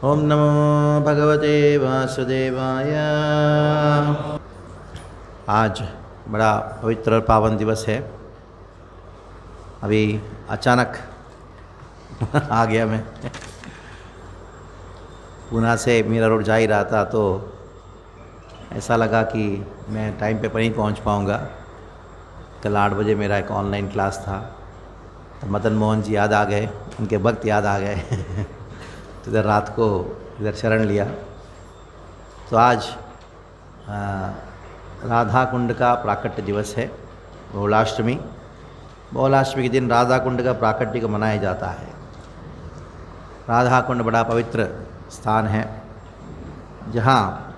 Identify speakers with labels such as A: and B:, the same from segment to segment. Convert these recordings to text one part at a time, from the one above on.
A: ओम नमो भगवते वासुदेवाय। आज बड़ा पवित्र और पावन दिवस है। अभी अचानक आ गया मैं। पुणे से मीरा रोड जा ही रहा था तो ऐसा लगा कि मैं टाइम पे नहीं पहुंच पाऊंगा। कल 8 बजे मेरा एक ऑनलाइन क्लास था तो मदन मोहन जी याद आ गए, उनके भक्त याद आ गए। तो इधर रात को इधर शरण लिया। तो आज राधा कुंड का प्राकट्य दिवस है, बहुलाष्टमी। बहुलाष्टमी के दिन राधा कुंड का प्राकट्य को मनाया जाता है। राधा कुंड बड़ा पवित्र स्थान है जहाँ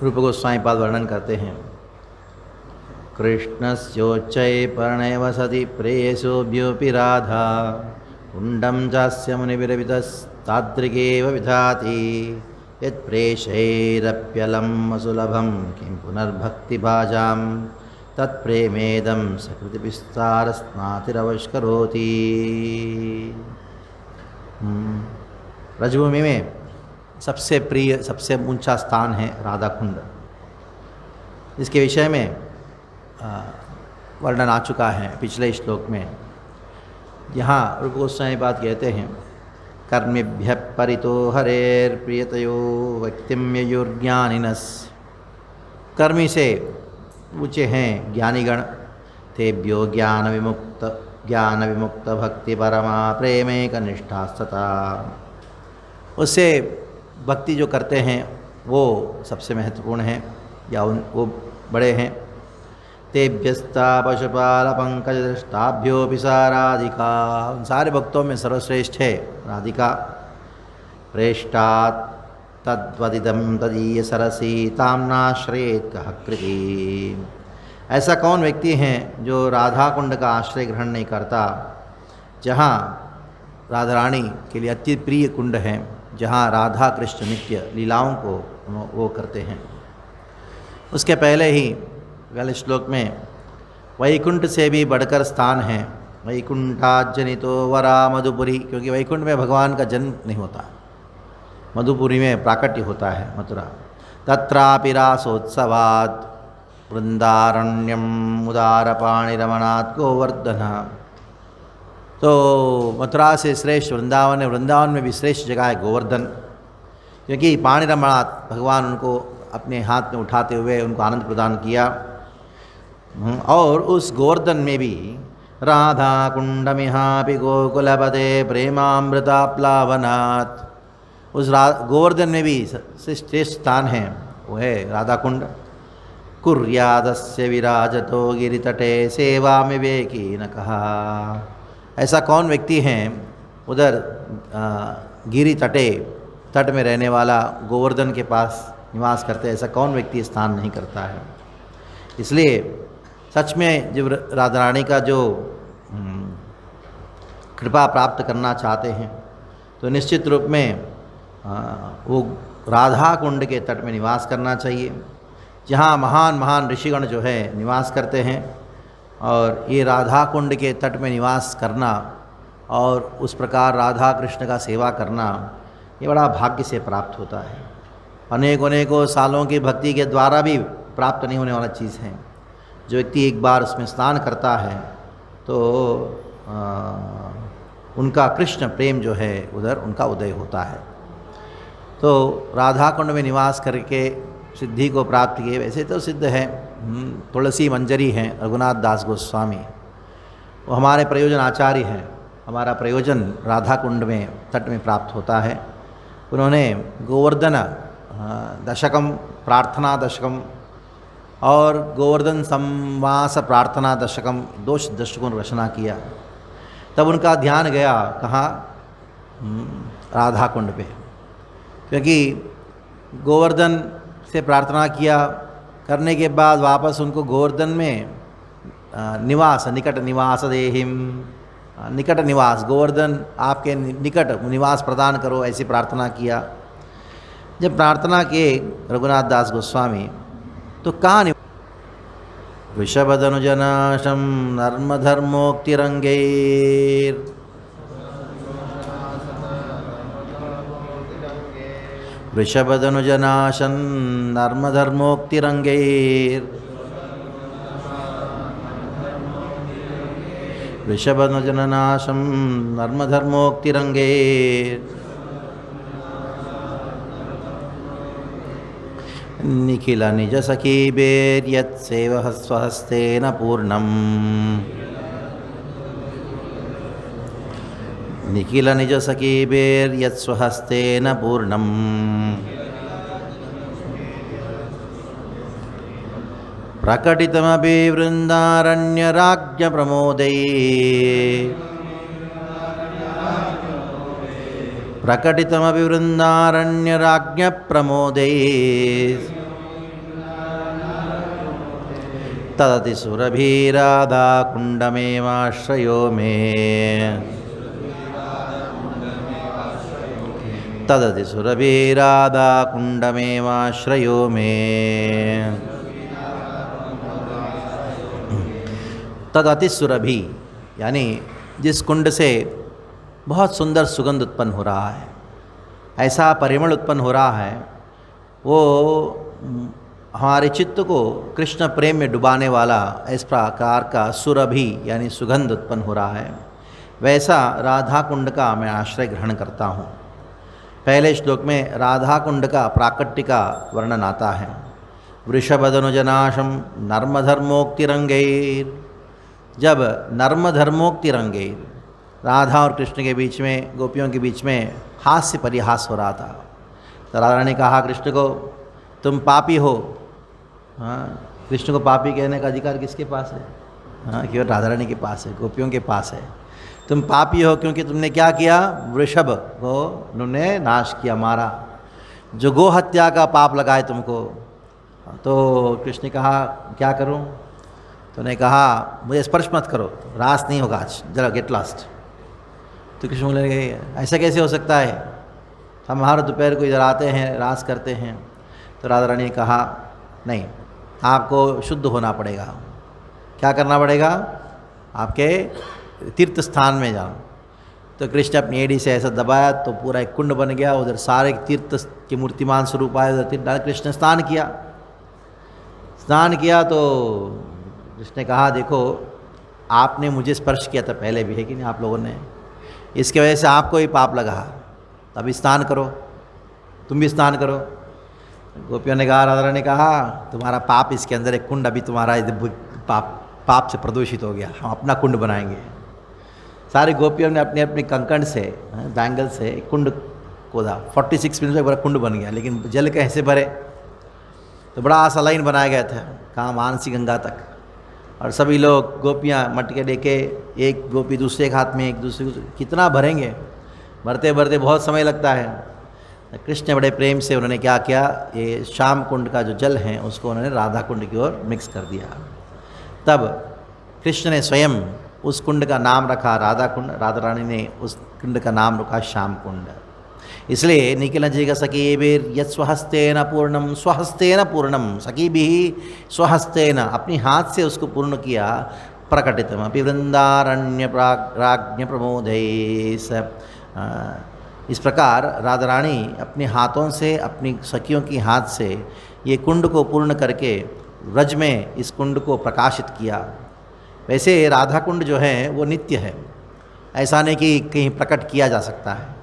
A: रूप गोस्वामी पाद वर्णन करते हैं। कृष्णस्योच्चये पर्णे वसति प्रेयसोऽभ्योऽपि राधा कुण्डं चास्य मुनिभिरभितस्तादृगेव विधाति यत्प्रेषैरप्यलम् असुलभं किं पुनर्भक्तिभाजां तत्प्रेमेदं सकृतिविस्तारस्नातिरवश्करोति। ब्रजभूमि में सबसे प्रिय, सबसे ऊंचा स्थान है राधा कुंड। इसके विषय में वर्णन आ चुका है पिछले श्लोक में। यहाँ रूप गोस्वामी बात कहते हैं, कर्मेभ्यः परितो हरेर्प्रियतयो व्यक्तिम्ययुर्ज्ञानिनस्। कर्मी से ऊँचे हैं ज्ञानीगण, तेभ्यो ज्ञान विमुक्त भक्ति परमा प्रेमेक निष्ठास्तता। उससे भक्ति जो करते हैं वो सबसे महत्वपूर्ण है या वो बड़े हैं। तेभ्यस्ता पशुपाल पंकज दृष्टाभ्योऽपि सा राधिका। उन सारे भक्तों में सर्वश्रेष्ठ है राधिका। प्रेष्टात् तद्वदिदं तदीय सरसी ताम्नाश्रयेत् कः कृति। ऐसा कौन व्यक्ति है जो राधा कुंड का आश्रय ग्रहण नहीं करता, जहाँ राधा रानी के लिए अति प्रिय कुंड है, जहाँ राधा कृष्ण नित्य लीलाओं को वो करते हैं। उसके पहले ही पहले श्लोक में वैकुंठ से भी बढ़कर स्थान है वैकुंठाजनितो वरा मधुपुरी, क्योंकि वैकुंठ में भगवान का जन्म नहीं होता, मधुपुरी में प्राकट्य होता है, मथुरा। तत्रापि रासोत्सवात् वृंदारण्यम उदारपाणिरमणात् गोवर्धन। तो मथुरा से श्रेष्ठ वृंदावन है। वृंदावन में भी श्रेष्ठ जगह है गोवर्धन, क्योंकि पाणिरमणात् भगवान उनको अपने हाथ में उठाते हुए उनको आनंद प्रदान किया। और उस गोवर्धन में भी राधा कुंडमिहापि गोकुलपते प्रेमामृताप्लावनात्। उस गोवर्धन में भी श्रेष्ठ स्थान है, वो है राधा कुंड। कुर्यादस्य विराजतो गिरितटे सेवामि विवेकी न कहा। ऐसा कौन व्यक्ति हैं उधर गिरि तटे, तट में रहने वाला गोवर्धन के पास निवास करते, ऐसा कौन व्यक्ति स्नान नहीं करता है। इसलिए सच में जब राधा रानी का जो कृपा प्राप्त करना चाहते हैं तो निश्चित रूप में वो राधा कुंड के तट में निवास करना चाहिए, जहाँ महान महान ऋषिगण जो है निवास करते हैं। और ये राधा कुंड के तट में निवास करना और उस प्रकार राधा कृष्ण का सेवा करना, ये बड़ा भाग्य से प्राप्त होता है। अनेकों सालों की भक्ति के द्वारा भी प्राप्त नहीं होने वाला चीज़ है। जो व्यक्ति एक बार उसमें स्नान करता है तो उनका कृष्ण प्रेम जो है उधर उनका उदय होता है। तो राधा कुंड में निवास करके सिद्धि को प्राप्त किए। वैसे तो सिद्ध है, तुलसी मंजरी हैं रघुनाथ दास गोस्वामी, वो हमारे प्रयोजन आचार्य हैं। हमारा प्रयोजन राधा कुंड में तट में प्राप्त होता है। उन्होंने गोवर्धन दशकम, प्रार्थना दशकम और गोवर्धन संवास प्रार्थना दशकम, 2 दशकों की रचना किया। तब उनका ध्यान गया कहाँ, राधा कुंड पे, क्योंकि गोवर्धन से प्रार्थना किया करने के बाद वापस उनको गोवर्धन में निवास, निकट निवास देहिम, निकट निवास, गोवर्धन आपके निकट निवास प्रदान करो, ऐसी प्रार्थना किया। जब प्रार्थना किए रघुनाथ दास गोस्वामी तो कहाँ वृषभधनुजनाशं नर्मधर्मोक्तिरंगैर् वृषभधनुजनाशन् नर्मधर्मोक्तिरङ्गैर् वृषभधनुजनाशं नर्मधर्मोक्तिरङ्गैर् निखिल निज सखीभिर्यत्सेवः स्वहस्तेन पूर्णम् निखिल निज सखीभिर्यत्स्वहस्तेन पूर्णम् प्रकटितमपि वृन्दारण्यराज्ञप्रमोदै प्रकटितमपि वृन्दारण्यराज्ञप्रमोदै तदति सुरभिराधाकुण्डमेवाश्रयो मे तदति सुरभिराधाकुण्डमेवाश्रयो मे तदति सुरभि यानी जिस कुंड से बहुत सुंदर सुगंध उत्पन्न हो रहा है, ऐसा परिमल उत्पन्न हो रहा है, वो हमारे चित्त को कृष्ण प्रेम में डुबाने वाला इस प्रकार का सुरभि यानी सुगंध उत्पन्न हो रहा है। वैसा राधा कुंड का मैं आश्रय ग्रहण करता हूँ। पहले श्लोक में राधा कुंड का प्राकट्य का वर्णन आता है। वृषभधनुजनाशम नर्मधर्मोक्तिरंगैर, जब नर्मधर्मोक्तिरंगैर राधा और कृष्ण के बीच में, गोपियों के बीच में हास्य परिहास हो रहा था, तो राधा ने कहा कृष्ण को, तुम पापी हो। हाँ, कृष्ण को पापी कहने का अधिकार किसके पास है? हाँ, केवल राधा रानी के पास है, गोपियों के पास है। तुम पापी हो क्योंकि तुमने क्या किया? वृषभ को उन्होंने नाश किया, मारा, जो गो हत्या का पाप लगाए तुमको। तो कृष्ण ने कहा क्या करूं? तो ने कहा मुझे स्पर्श मत करो, रास नहीं होगा आज, जरा गेट लास्ट। तो कृष्ण बोले ऐसा कैसे हो सकता है, हम हर दोपहर को इधर आते हैं, रास करते हैं। तो राधा रानी ने कहा नहीं, आपको शुद्ध होना पड़ेगा। क्या करना पड़ेगा? आपके तीर्थ स्थान में जाओ। तो कृष्ण अपनी एड़ी से ऐसा दबाया तो पूरा एक कुंड बन गया, उधर सारे तीर्थ के मूर्तिमान स्वरूप आए, उधर तीर्थ डाल कृष्ण स्नान किया। स्नान किया तो कृष्ण ने कहा देखो आपने मुझे स्पर्श किया था पहले भी, है कि नहीं आप लोगों ने, इसकी वजह से आपको ही पाप लगा, तब स्नान करो, तुम भी स्नान करो। गोपियों ने कहा, राधा ने कहा तुम्हारा पाप इसके अंदर एक कुंड, अभी तुम्हारा पाप से प्रदूषित हो गया, हम अपना कुंड बनाएंगे। सारी गोपियों ने अपने अपने कंकण से, बैंगल से कुंड खोदा, 46 मिनट में बड़ा कुंड बन गया। लेकिन जल कैसे भरे? तो बड़ा सा लाइन बनाया गया था, कहाँ मानसी गंगा तक, और सभी लोग गोपियाँ मटके लेके, एक गोपी दूसरे के हाथ में, एक दूसरे को, कितना भरेंगे? भरते भरते बहुत समय लगता है। कृष्ण बड़े प्रेम से उन्होंने क्या किया, ये श्याम कुंड का जो जल है उसको उन्होंने राधा कुंड की ओर मिक्स कर दिया। तब कृष्ण ने स्वयं उस कुंड का नाम रखा राधा कुंड, राधा रानी ने उस कुंड का नाम रखा श्याम कुंड। इसलिए निखिल जिग सखीभिर यत् स्वहस्तेन पूर्णम, स्वहस्तेन पूर्णम, सखी भी स्वहस्तेन अपनी हाथ से उसको पूर्ण किया। प्रकटितम अपि वृंदारण्य राज्ञ प्रमोदे, इस प्रकार राधा रानी अपने हाथों से, अपनी सखियों की हाथ से ये कुंड को पूर्ण करके व्रज में इस कुंड को प्रकाशित किया। वैसे राधा कुंड जो है वो नित्य है, ऐसा नहीं कि कहीं प्रकट किया जा सकता है।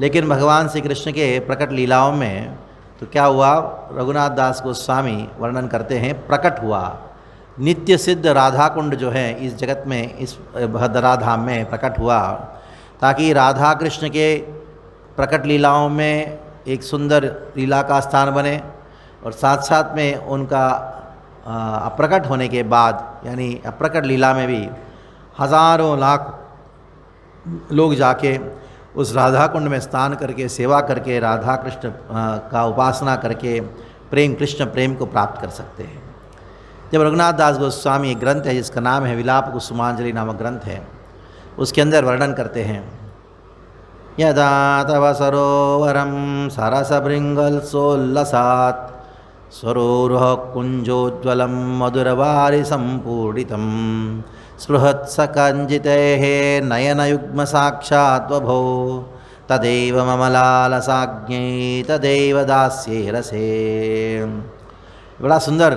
A: लेकिन भगवान श्री कृष्ण के प्रकट लीलाओं में तो क्या हुआ, रघुनाथ दास गोस्वामी वर्णन करते हैं, प्रकट हुआ नित्य सिद्ध राधा कुंड जो है इस जगत में, इस भद्रा धाम में प्रकट हुआ, ताकि राधा कृष्ण के प्रकट लीलाओं में एक सुंदर लीला का स्थान बने, और साथ साथ में उनका अप्रकट होने के बाद, यानी अप्रकट लीला में भी हजारों लाख लोग जाके उस राधा कुंड में स्नान करके, सेवा करके, राधा कृष्ण का उपासना करके प्रेम, कृष्ण प्रेम को प्राप्त कर सकते हैं। जब रघुनाथ दास गोस्वामी एक ग्रंथ है जिसका नाम है विलाप कुसुमांजलि नामक ग्रंथ है, उसके अंदर वर्णन करते हैं, यदा तव सरोवरम सरसभृङ्गल्सोल्लसात् स्वरोरुह कुञ्जोज्ज्वलं मधुरवारि सम्पूर्णितं स्पृहत्सकञ्जितेः नयनयुग्मसाक्षात् वभो तदेव मम लालसाज्ञे तदेव दास्ये रसे। बड़ा सुंदर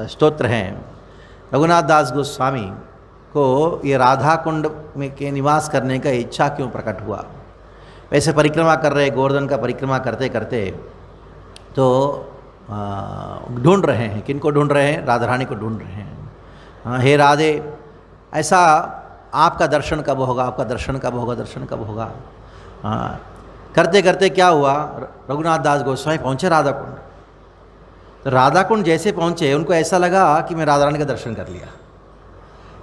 A: स्तोत्र हैं। रघुनाथ दास गोस्वामी को ये राधा कुंड में के निवास करने का इच्छा क्यों प्रकट हुआ। वैसे परिक्रमा कर रहे, गोवर्धन का परिक्रमा करते करते तो ढूंढ रहे हैं, किनको ढूंढ रहे हैं? राधा रानी को ढूंढ रहे हैं। हे राधे, ऐसा आपका दर्शन कब होगा, आपका दर्शन कब होगा, दर्शन कब होगा। करते करते क्या हुआ, रघुनाथ दास गोस्वामी पहुँचे राधा कुंड। तो राधा कुंड जैसे पहुँचे उनको ऐसा लगा कि मैं राधा रानी का दर्शन कर लिया।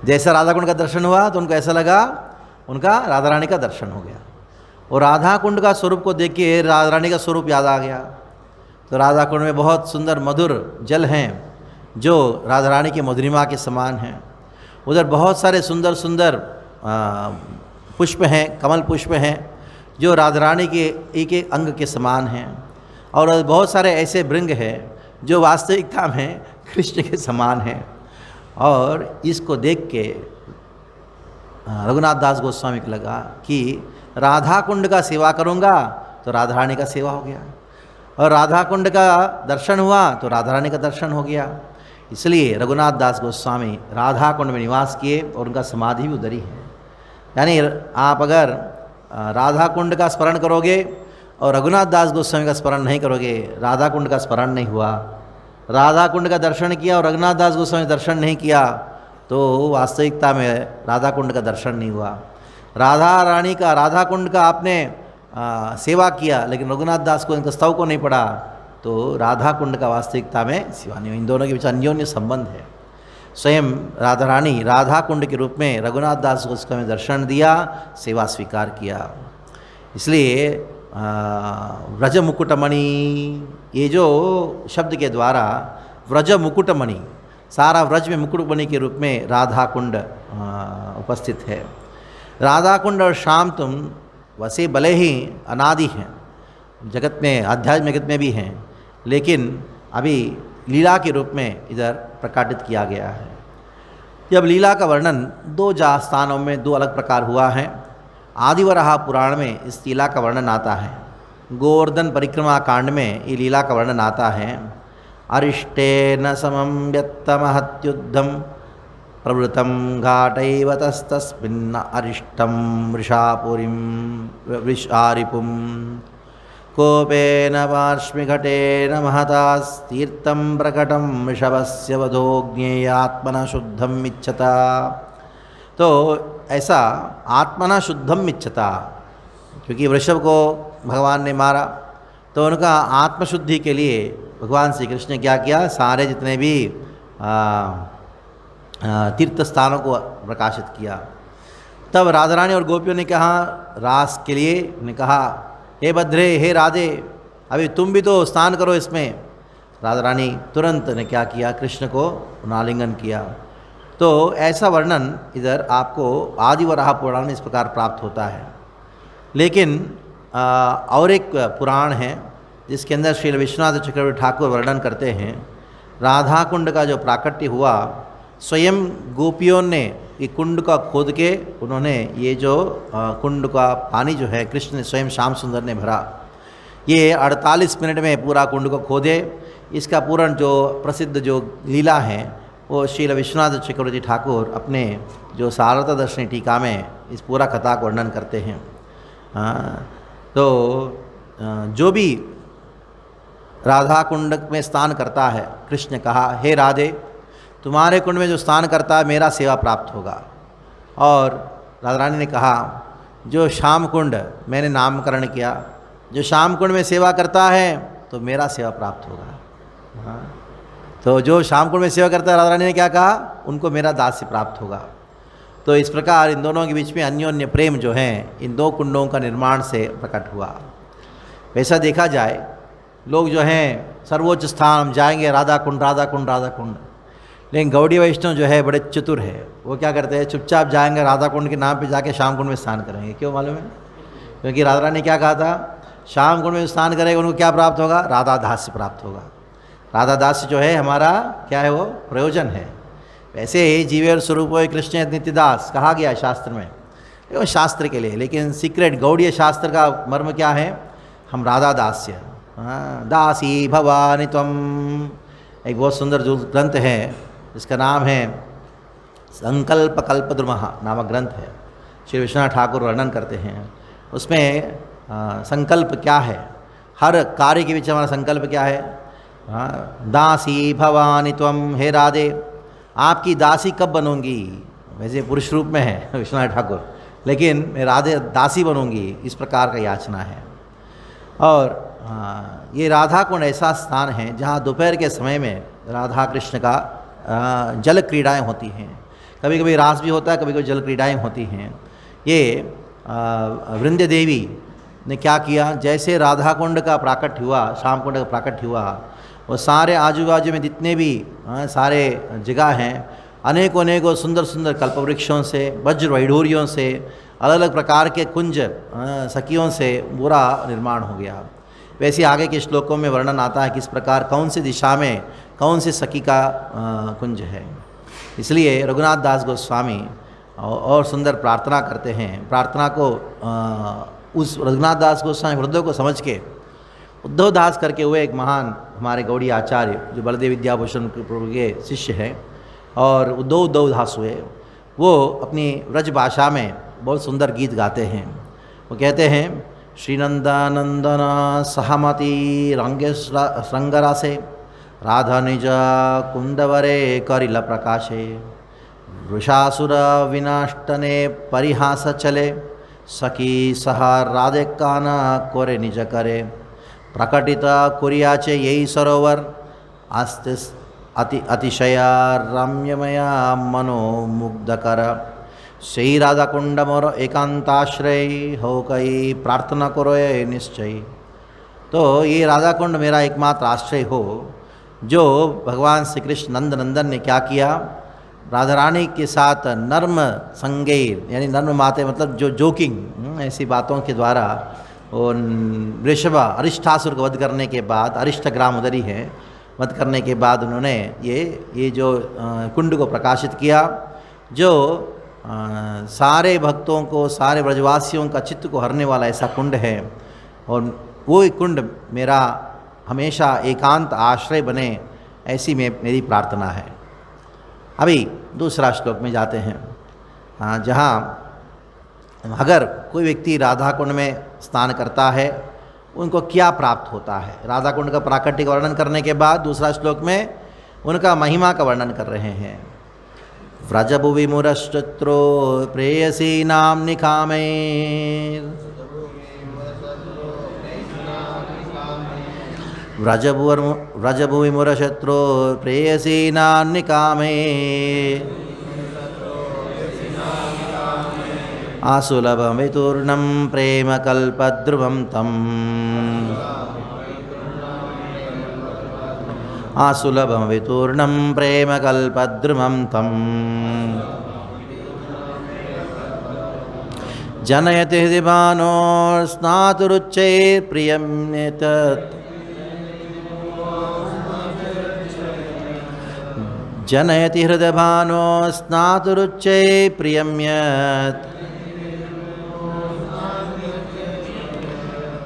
A: जैसा राधा कुंड का दर्शन हुआ तो उनको ऐसा लगा उनका राधा रानी का दर्शन हो गया। और राधा कुंड का स्वरूप को देख के राधा रानी का स्वरूप याद आ गया। तो राधा कुंड में बहुत सुंदर मधुर जल हैं जो राधा रानी की मधुरिमा के समान हैं। उधर बहुत सारे सुंदर सुंदर पुष्प हैं, कमल पुष्प हैं जो राधा रानी के एक एक अंग के समान हैं। और बहुत सारे ऐसे भृंग हैं जो वास्तविकता में कृष्ण के समान हैं। और इसको देख के रघुनाथ दास गोस्वामी को लगा कि राधा कुंड का सेवा करूँगा तो राधा रानी का सेवा हो गया, और राधा कुंड का दर्शन हुआ तो राधा रानी का दर्शन हो गया। इसलिए रघुनाथ दास गोस्वामी राधा कुंड में निवास किए और उनका समाधि भी उधर ही है। यानी आप अगर राधा कुंड का स्मरण करोगे और रघुनाथ दास गोस्वामी का स्मरण नहीं करोगे, राधा कुंड का स्मरण नहीं हुआ। राधा कुंड का दर्शन किया और रघुनाथ दास गोस्वामी दर्शन नहीं किया तो वास्तविकता में राधा कुंड का दर्शन नहीं हुआ। राधा रानी का, राधा कुंड का आपने सेवा किया लेकिन रघुनाथ दास को इनका स्तव को नहीं पढ़ा तो राधा कुंड का वास्तविकता में सेवा नहीं हुई। इन दोनों के बीच अन्योन्य संबंध है। स्वयं राधा रानी राधा कुंड के रूप में रघुनाथ दास को उसका में दर्शन दिया, सेवा स्वीकार किया। इसलिए व्रज मुकुटमणि, ये जो शब्द के द्वारा व्रज मुकुटमणि, सारा व्रज में मुकुटमणि के रूप में राधा कुंड उपस्थित है। राधा कुंड और श्याम तुम वैसे भले ही अनादि हैं, जगत में आध्यात्मिक जगत में भी हैं, लेकिन अभी लीला के रूप में इधर प्रकाशित किया गया है। जब लीला का वर्णन दो स्थानों में दो अलग प्रकार हुआ है। आदिवराह पुराण में इस लीला का वर्णन आता है। गोवर्धन परिक्रमा कांड में ये लीला का वर्णन आता है। अरिष्टेन समं व्यत्तमहत्युद्धं प्रवृतं घाटैव तस्तस्मिन् अरिष्टं वृषापुरीं वृषारिपुं कोपेन पार्श्विघटेन महतास्तीर्थं प्रकटं वृषभस्य वधो ज्ञेयात्मना शुद्धम् इच्छता। तो ऐसा आत्मना शुद्धम इच्छता, क्योंकि वृषभ को भगवान ने मारा तो उनका आत्मशुद्धि के लिए भगवान श्री कृष्ण ने क्या किया, सारे जितने भी तीर्थ स्थानों को प्रकाशित किया। तब राधा रानी और गोपियों ने कहा रास के लिए, ने कहा हे भद्रे, हे राधे, अभी तुम भी तो स्नान करो इसमें। राधा रानी तुरंत ने क्या किया, कृष्ण को आलिंगन किया। तो ऐसा वर्णन इधर आपको आदिवराह पुराण में इस प्रकार प्राप्त होता है। लेकिन और एक पुराण है जिसके अंदर श्री विश्वनाथ चक्रवर्ती ठाकुर वर्णन करते हैं। राधा कुंड का जो प्राकट्य हुआ, स्वयं गोपियों ने ये कुंड का खोद के उन्होंने ये जो कुंड का पानी जो है कृष्ण ने स्वयं श्याम सुंदर ने भरा। ये 48 मिनट में पूरा कुंड को खोदे। इसका पूर्ण जो प्रसिद्ध जो लीला है वो श्री विश्वनाथ चक्रवर्ती ठाकुर अपने जो सारदा दर्शनी टीका में इस पूरा कथा का वर्णन करते हैं। तो जो भी राधा कुंड में स्नान करता है, कृष्ण ने कहा हे राधे, तुम्हारे कुंड में जो स्नान करता है मेरा सेवा प्राप्त होगा। और राधा रानी ने कहा जो श्याम कुंड मैंने नामकरण किया, जो श्याम कुंड में सेवा करता है तो मेरा सेवा प्राप्त होगा। तो जो श्याम कुंड में सेवा करता है, राधा रानी ने क्या कहा, उनको मेरा दास्य प्राप्त होगा। तो इस प्रकार इन दोनों के बीच में अन्योन्य प्रेम जो है इन दो कुंडों का निर्माण से प्रकट हुआ। वैसा देखा जाए लोग जो हैं सर्वोच्च स्थान हम जाएंगे राधा कुंड राधा कुंड राधा कुंड, लेकिन गौड़ी वैष्णव जो है बड़े चतुर है। वो क्या करते हैं, चुपचाप जाएंगे राधा कुंड के नाम पे जाके श्याम कुंड में स्नान करेंगे। क्यों मालूम है? क्योंकि राधा रानी ने क्या कहा था, श्याम कुंड में स्नान करेंगे उनको क्या प्राप्त होगा, राधा दास्य प्राप्त होगा। राधा दास्य जो है हमारा क्या है, वो प्रयोजन है। वैसे ही जीवेर स्वरूप कृष्ण नित्यदास कहा गया शास्त्र में। वो शास्त्र के लिए, लेकिन सीक्रेट गौड़ीय शास्त्र का मर्म क्या है? हम राधा दास्य, दासी भवानी त्वम। एक बहुत सुंदर जो ग्रंथ है, इसका नाम है संकल्प कल्पद्रुमः नामक ग्रंथ है, श्री विश्वनाथ ठाकुर वर्णन करते हैं। उसमें संकल्प क्या है, हर कार्य के पीछे हमारा संकल्प क्या है? दासी भवानी त्वम, हे राधे आपकी दासी कब बनूंगी? वैसे पुरुष रूप में है विश्वनाथ ठाकुर, लेकिन मैं राधे दासी बनूंगी, इस प्रकार का याचना है। और ये राधा कुंड ऐसा स्थान है जहाँ दोपहर के समय में राधा कृष्ण का जल क्रीड़ाएँ होती हैं। कभी कभी रास भी होता है, कभी कभी जल क्रीड़ाएँ होती हैं। ये वृंद देवी ने क्या किया, जैसे राधा कुंड का प्राकट्य हुआ, श्याम कुंड का प्राकट्य हुआ, वो सारे आजू बाजू में जितने भी सारे जगह हैं, अनेकों अनेकों सुंदर सुंदर कल्पवृक्षों से, वज्र वैढूर्यों से, अलग अलग प्रकार के कुंज सखियों से पूरा निर्माण हो गया। वैसे आगे के श्लोकों में वर्णन आता है किस प्रकार कौन सी दिशा में कौन सी सखी का कुंज है। इसलिए रघुनाथ दास गोस्वामी और सुंदर प्रार्थना करते हैं। प्रार्थना को उस रघुनाथ दास गोस्वामी हृदय को समझ के उद्धव दास करके हुए एक महान हमारे गौड़ी आचार्य जो बलदेव विद्याभूषण प्रभु के शिष्य हैं और उद्धव दास हुए, वो अपनी व्रज भाषा में बहुत सुंदर गीत गाते हैं। वो कहते हैं, श्रीनंदानंदन सहमति रंगे श्रृंगरासे राधा निज कुंदवरे करिल प्रकाशे वृषासुर विनाष्टने परिहास चले सखी सह राधे काना कोरे निज करे प्रकटित कुरियाचे यही सरोवर आस्ते अतिशया रम्यमया मनोमुग्धकर সেই राधा कुंड मोर एकांताश्रय हो कई प्रार्थना करो निश्चय। तो ये राधा कुंड मेरा एकमात्र आश्रय हो। जो भगवान श्री कृष्ण नंद नंदन ने क्या किया, राधा रानी के साथ नर्म संगेर यानी नर्म माते मतलब जो जोकिंग ऐसी बातों के द्वारा वो वृषभ अरिष्टासुर को वध करने के बाद, अरिष्ट ग्राम उदरी है, वध करने के बाद उन्होंने ये जो कुंड को प्रकाशित किया, जो सारे भक्तों को, सारे ब्रजवासियों का चित्त को हरने वाला ऐसा कुंड है। और वो कुंड मेरा हमेशा एकांत आश्रय बने, ऐसी मेरी प्रार्थना है। अभी दूसरा श्लोक में जाते हैं, जहाँ अगर कोई व्यक्ति राधा कुंड में स्नान करता है उनको क्या प्राप्त होता है। राधा कुंड का प्राकट्य का वर्णन करने के बाद दूसरा श्लोक में उनका महिमा का वर्णन कर रहे हैं। व्रजभुवि मुरश्चत्रो प्रेयसी नाम निकामे व्रजभुवि मुरशत्रो प्रेयसी नाम निकामे आसुलभं वितूर्णं प्रेम कल्पद्रुवं तम् आसुलभं वितूर्णं प्रेम कल्पद्रुमं तम् जनयति हृदिभानो स्नातुरुच्चैर्प्रियं एतत् जनयति हृदभानो स्नातुरुच्चैर्प्रियं यत्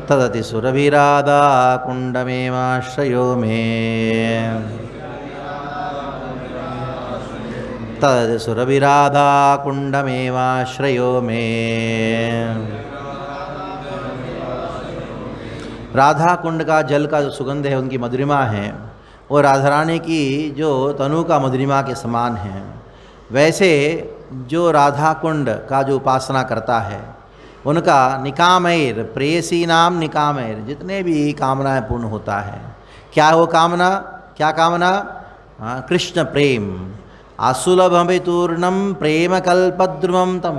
A: तदति सुरभिराधा कुंडमेवाश्रयो मे तदति सुरभिराधा कुंडमेवाश्रयो मे। राधा कुंड का जल का जो सुगंध है, उनकी मधुरिमा है, वो राधा रानी की जो तनु का मधुरिमा के समान है। वैसे जो राधा कुंड का जो उपासना करता है उनका निकामैर प्रेयसी नाम निकामैर जितने भी कामनाएं पूर्ण होता है। क्या हो कामना, क्या कामना? कृष्ण प्रेम। आसुलभमितूर्णम प्रेम कल्पद्रुमं तम,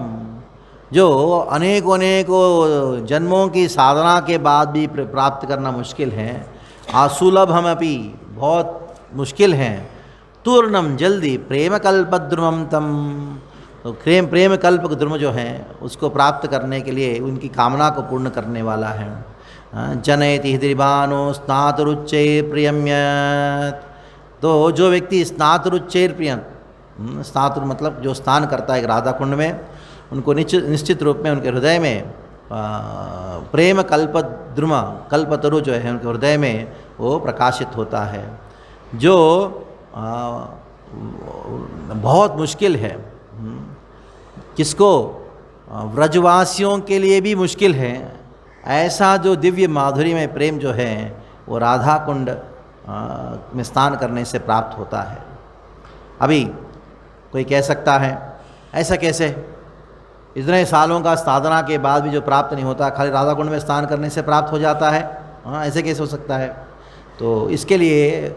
A: जो अनेकों अनेकों जन्मों की साधना के बाद भी प्राप्त करना मुश्किल है। आसुलभमपि बहुत मुश्किल है, तूर्णम जल्दी, प्रेम कल्पद्रुमं तम, तो प्रेम कल्प द्रुम जो हैं उसको प्राप्त करने के लिए उनकी कामना को पूर्ण करने वाला है। जनयति हृदिभानो स्नातुरुच्चैर प्रियम्यत्, तो जो व्यक्ति स्नातुरुच्चैर प्रियम, स्नातुर मतलब जो स्नान करता है राधा कुंड में, उनको निश्चित रूप में उनके हृदय में प्रेम कल्पद्रुम कल्पतरु जो है उनके हृदय में वो प्रकाशित होता है, जो बहुत मुश्किल है। किसको? व्रजवासियों के लिए भी मुश्किल है। ऐसा जो दिव्य माधुरी में प्रेम जो है वो राधा कुंड में स्नान करने से प्राप्त होता है। अभी कोई कह सकता है ऐसा कैसे, इतने सालों का साधना के बाद भी जो प्राप्त नहीं होता, खाली राधा कुंड में स्नान करने से प्राप्त हो जाता है? हाँ, ऐसे कैसे हो सकता है? तो इसके लिए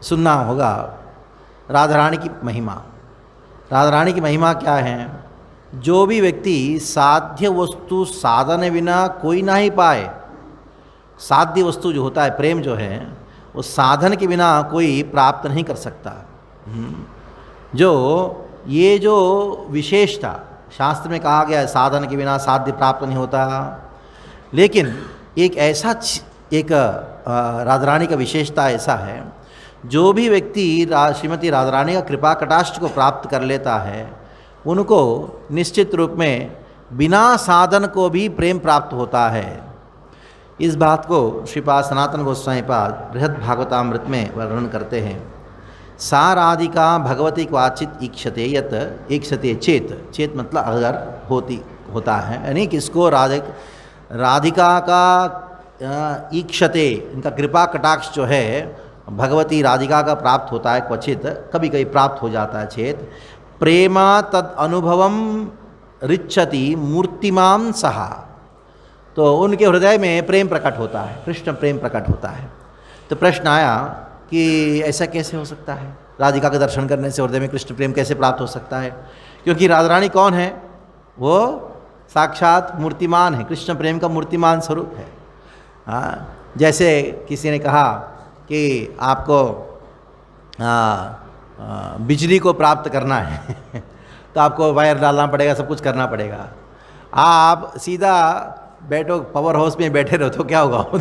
A: सुनना होगा राधा रानी की महिमा। राधा रानी की महिमा क्या है? जो भी व्यक्ति साध्य वस्तु साधन बिना कोई ना ही पाए, साध्य वस्तु जो होता है प्रेम जो है वो साधन के बिना कोई प्राप्त नहीं कर सकता। जो ये जो विशेषता शास्त्र में कहा गया है, साधन के बिना साध्य प्राप्त नहीं होता, लेकिन एक ऐसा राधा रानी का विशेषता ऐसा है, जो भी व्यक्ति श्रीमती राधा रानी का कृपा कटाक्ष को प्राप्त कर लेता है उनको निश्चित रूप में बिना साधन को भी प्रेम प्राप्त होता है। इस बात को श्रीपाद सनातन गोस्वामी पाद बृहद भागवतामृत में वर्णन करते हैं। सा राधिका भगवती क्वाचित ईक्षते यत ईक्षते चेत, चेत मतलब अगर होता है, यानी किसको राधिका का ईक्षते, इनका कृपा कटाक्ष जो है भगवती राधिका का प्राप्त होता है, क्वचित कभी कभी प्राप्त हो जाता है। चेत प्रेमा तद अनुभवम रिच्छति मूर्तिमां सहा, तो उनके हृदय में प्रेम प्रकट होता है, कृष्ण प्रेम प्रकट होता है। तो प्रश्न आया कि ऐसा कैसे हो सकता है, राधिका का दर्शन करने से हृदय में कृष्ण प्रेम कैसे प्राप्त हो सकता है? क्योंकि राधा रानी कौन है? वो साक्षात मूर्तिमान है, कृष्ण प्रेम का मूर्तिमान स्वरूप है। हाँ, जैसे किसी ने कहा कि आपको बिजली को प्राप्त करना है तो आपको वायर डालना पड़ेगा, सब कुछ करना पड़ेगा। आप सीधा बैठो पावर हाउस में बैठे रहो तो क्या होगा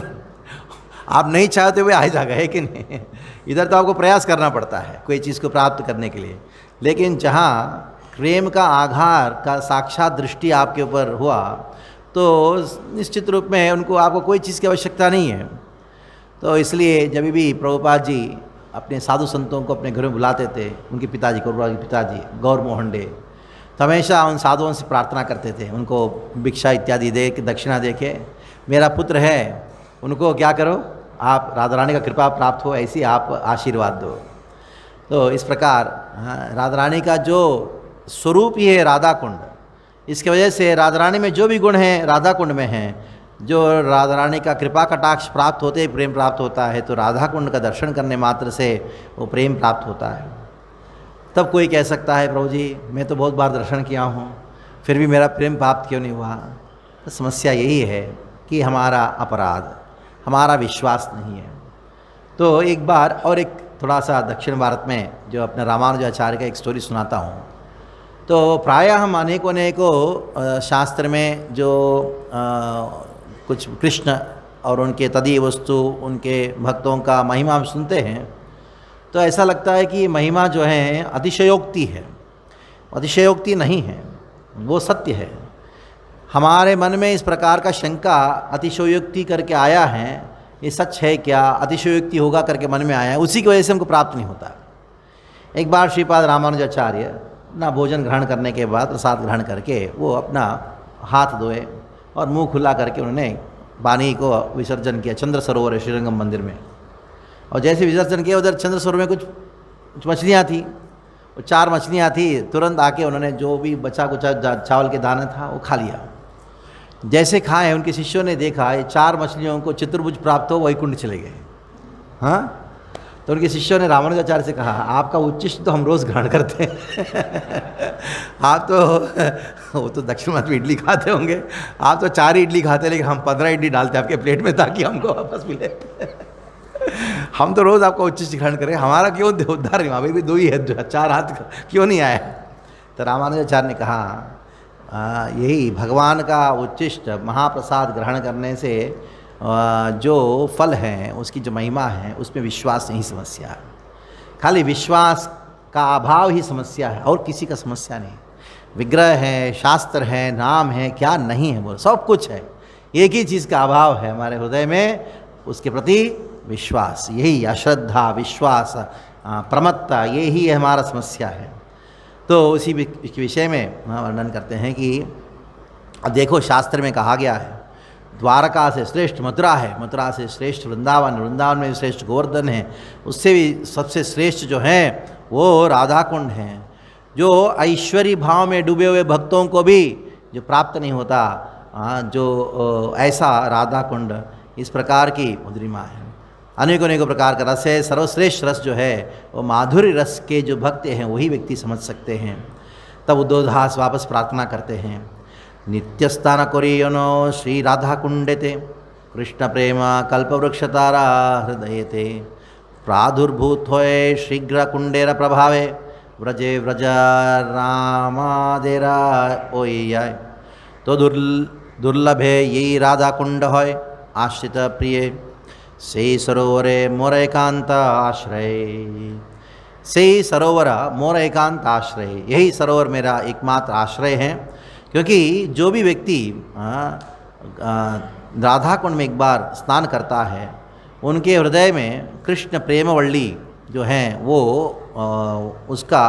A: आप नहीं चाहते हुए आ जाएगा, है कि नहीं? इधर तो आपको प्रयास करना पड़ता है कोई चीज़ को प्राप्त करने के लिए। लेकिन जहाँ प्रेम का आधार का साक्षात दृष्टि आपके ऊपर हुआ तो निश्चित रूप में उनको आपको कोई चीज़ की आवश्यकता नहीं है। तो इसलिए जब भी प्रभुपाद जी अपने साधु संतों को अपने घर में बुलाते थे, उनके पिताजी के पिताजी गौर मोहन डे, तो हमेशा उन साधुओं से प्रार्थना करते थे, उनको भिक्षा इत्यादि दे के दक्षिणा दे के, मेरा पुत्र है उनको क्या करो, आप राधा रानी का कृपा प्राप्त हो, ऐसी आप आशीर्वाद दो। तो इस प्रकार राधा रानी का जो स्वरूप ही है राधा कुंड, इसके वजह से राधा रानी में जो भी गुण हैं राधा कुंड में हैं। जो राधा रानी का कृपा कटाक्ष प्राप्त होते ही प्रेम प्राप्त होता है, तो राधा कुंड का दर्शन करने मात्र से वो प्रेम प्राप्त होता है। तब कोई कह सकता है प्रभु जी मैं तो बहुत बार दर्शन किया हूँ फिर भी मेरा प्रेम प्राप्त क्यों नहीं हुआ? तो समस्या यही है कि हमारा अपराध, हमारा विश्वास नहीं है। तो एक बार और एक थोड़ा सा दक्षिण भारत में जो अपने रामानुजाचार्य का एक स्टोरी सुनाता हूँ। तो प्रायः हम अनेकों शास्त्र में जो कुछ कृष्ण और उनके तदीय वस्तु, उनके भक्तों का महिमा हम सुनते हैं तो ऐसा लगता है कि महिमा जो है अतिशयोक्ति है। अतिशयोक्ति नहीं है, वो सत्य है। हमारे मन में इस प्रकार का शंका अतिशयोक्ति करके आया है, ये सच है क्या, अतिशयोक्ति होगा करके मन में आया है, उसी की वजह से हमको प्राप्त नहीं होता। एक बार श्रीपाद रामानुजाचार्य अपना भोजन ग्रहण करने के बाद, प्रसाद ग्रहण करके वो अपना हाथ धोए और मुंह खुला करके उन्होंने पानी को विसर्जन किया चंद्र सरोवर श्रीरंगम मंदिर में। और जैसे विसर्जन किया उधर चंद्र सरोवर में कुछ मछलियाँ थी, वो 4 मछलियाँ थी। तुरंत आके उन्होंने जो भी बचा कुचा चावल के दाने था वो खा लिया। जैसे खाए उनके शिष्यों ने देखा ये 4 मछलियों को चतुर्भुज प्राप्त हो, वही कुंड चले गए। हाँ, तो उनके शिष्यों ने रामानुजाचार्य से कहा आपका उच्चिष्ट तो हम रोज़ ग्रहण करते हैं आप तो वो तो दक्षिण भारत में इडली खाते होंगे, आप तो 4 इडली खाते, लेकिन हम 15 इडली डालते हैं आपके प्लेट में ताकि हमको वापस मिले हम तो रोज़ आपका उच्चिष्ट ग्रहण करें, हमारा क्यों उद्धार नहीं? अभी भी 2 ही है, 4 हाथ क्यों नहीं आया? तो रामानुजाचार्य ने कहा यही भगवान का उच्चिष्ट महाप्रसाद ग्रहण करने से जो फल है, उसकी जो महिमा है, उसमें विश्वास नहीं समस्या है। खाली विश्वास का अभाव ही समस्या है और किसी का समस्या नहीं। विग्रह है, शास्त्र है, नाम है, क्या नहीं है, बोलो सब कुछ है। एक ही चीज़ का अभाव है हमारे हृदय में, उसके प्रति विश्वास। यही अश्रद्धा, विश्वास, प्रमत्ता, यही हमारा समस्या है। तो उसी विषय में वर्णन करते हैं कि देखो शास्त्र में कहा गया है द्वारका से श्रेष्ठ मथुरा है, मथुरा से श्रेष्ठ वृंदावन, वृंदावन में श्रेष्ठ गोवर्धन है, उससे भी सबसे श्रेष्ठ जो है वो राधा कुंड है, जो ऐश्वर्य भाव में डूबे हुए भक्तों को भी जो प्राप्त नहीं होता, जो ऐसा राधा कुंड, इस प्रकार की मधुरिमा है। अनेकों अनेकों प्रकार का रस है। सर्वश्रेष्ठ रस जो है वो माधुर्य रस के जो भक्त हैं वही व्यक्ति समझ सकते हैं। तब उद्धवदास वापस प्रार्थना करते हैं, नित्यस्थान कोरियनो श्री राधा कुंडेते कृष्ण प्रेम कल्पवृक्षतारा हृदयते प्रादुर्भूत होए शीघ्र कुंडेर प्रभावे व्रजे व्रज रामादेरा ओय। तो दुर्लभे यही राधा कुंड होय आश्रित प्रिय से सरोवरे मोर एकांत आश्रय। से सरोवर मोर एकांत आश्रय, यही सरोवर मेरा एकमात्र आश्रय है। क्योंकि जो भी व्यक्ति राधा कुंड में एक बार स्नान करता है, उनके हृदय में कृष्ण प्रेमवल्ली जो हैं वो उसका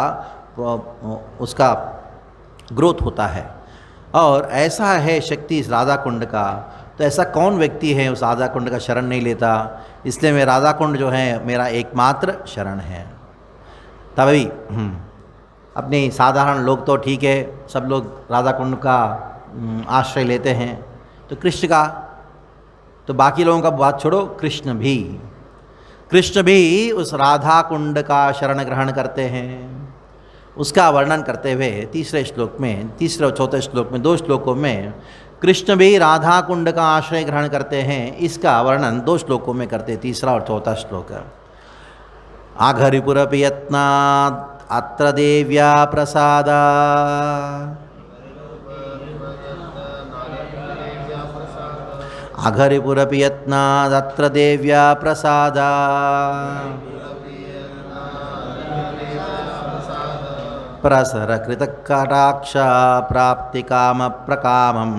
A: ग्रोथ होता है। और ऐसा है शक्ति इस राधा कुंड का, तो ऐसा कौन व्यक्ति है उस राधा कुंड का शरण नहीं लेता। इसलिए मैं राधा कुंड जो है मेरा एकमात्र शरण है। तभी अपने साधारण लोग तो ठीक है, सब लोग राधा कुंड का आश्रय लेते हैं, तो कृष्ण का, तो बाकी लोगों का बात छोड़ो, कृष्ण भी उस राधा कुंड का शरण ग्रहण करते हैं। उसका वर्णन करते हुए तीसरे श्लोक में, तीसरे और चौथे श्लोक में, 2 श्लोकों में कृष्ण भी राधा कुंड का आश्रय ग्रहण करते हैं, इसका वर्णन 2 श्लोकों में करते, तीसरा और चौथा श्लोक। आघरिपुरपि यत्नात् अत्र देव्या प्रसादा, आघरिपुरपि यत्नात् अत्र देव्या प्रसादा प्रसरकृतकटाक्ष प्राप्तिकाम प्रकामम्,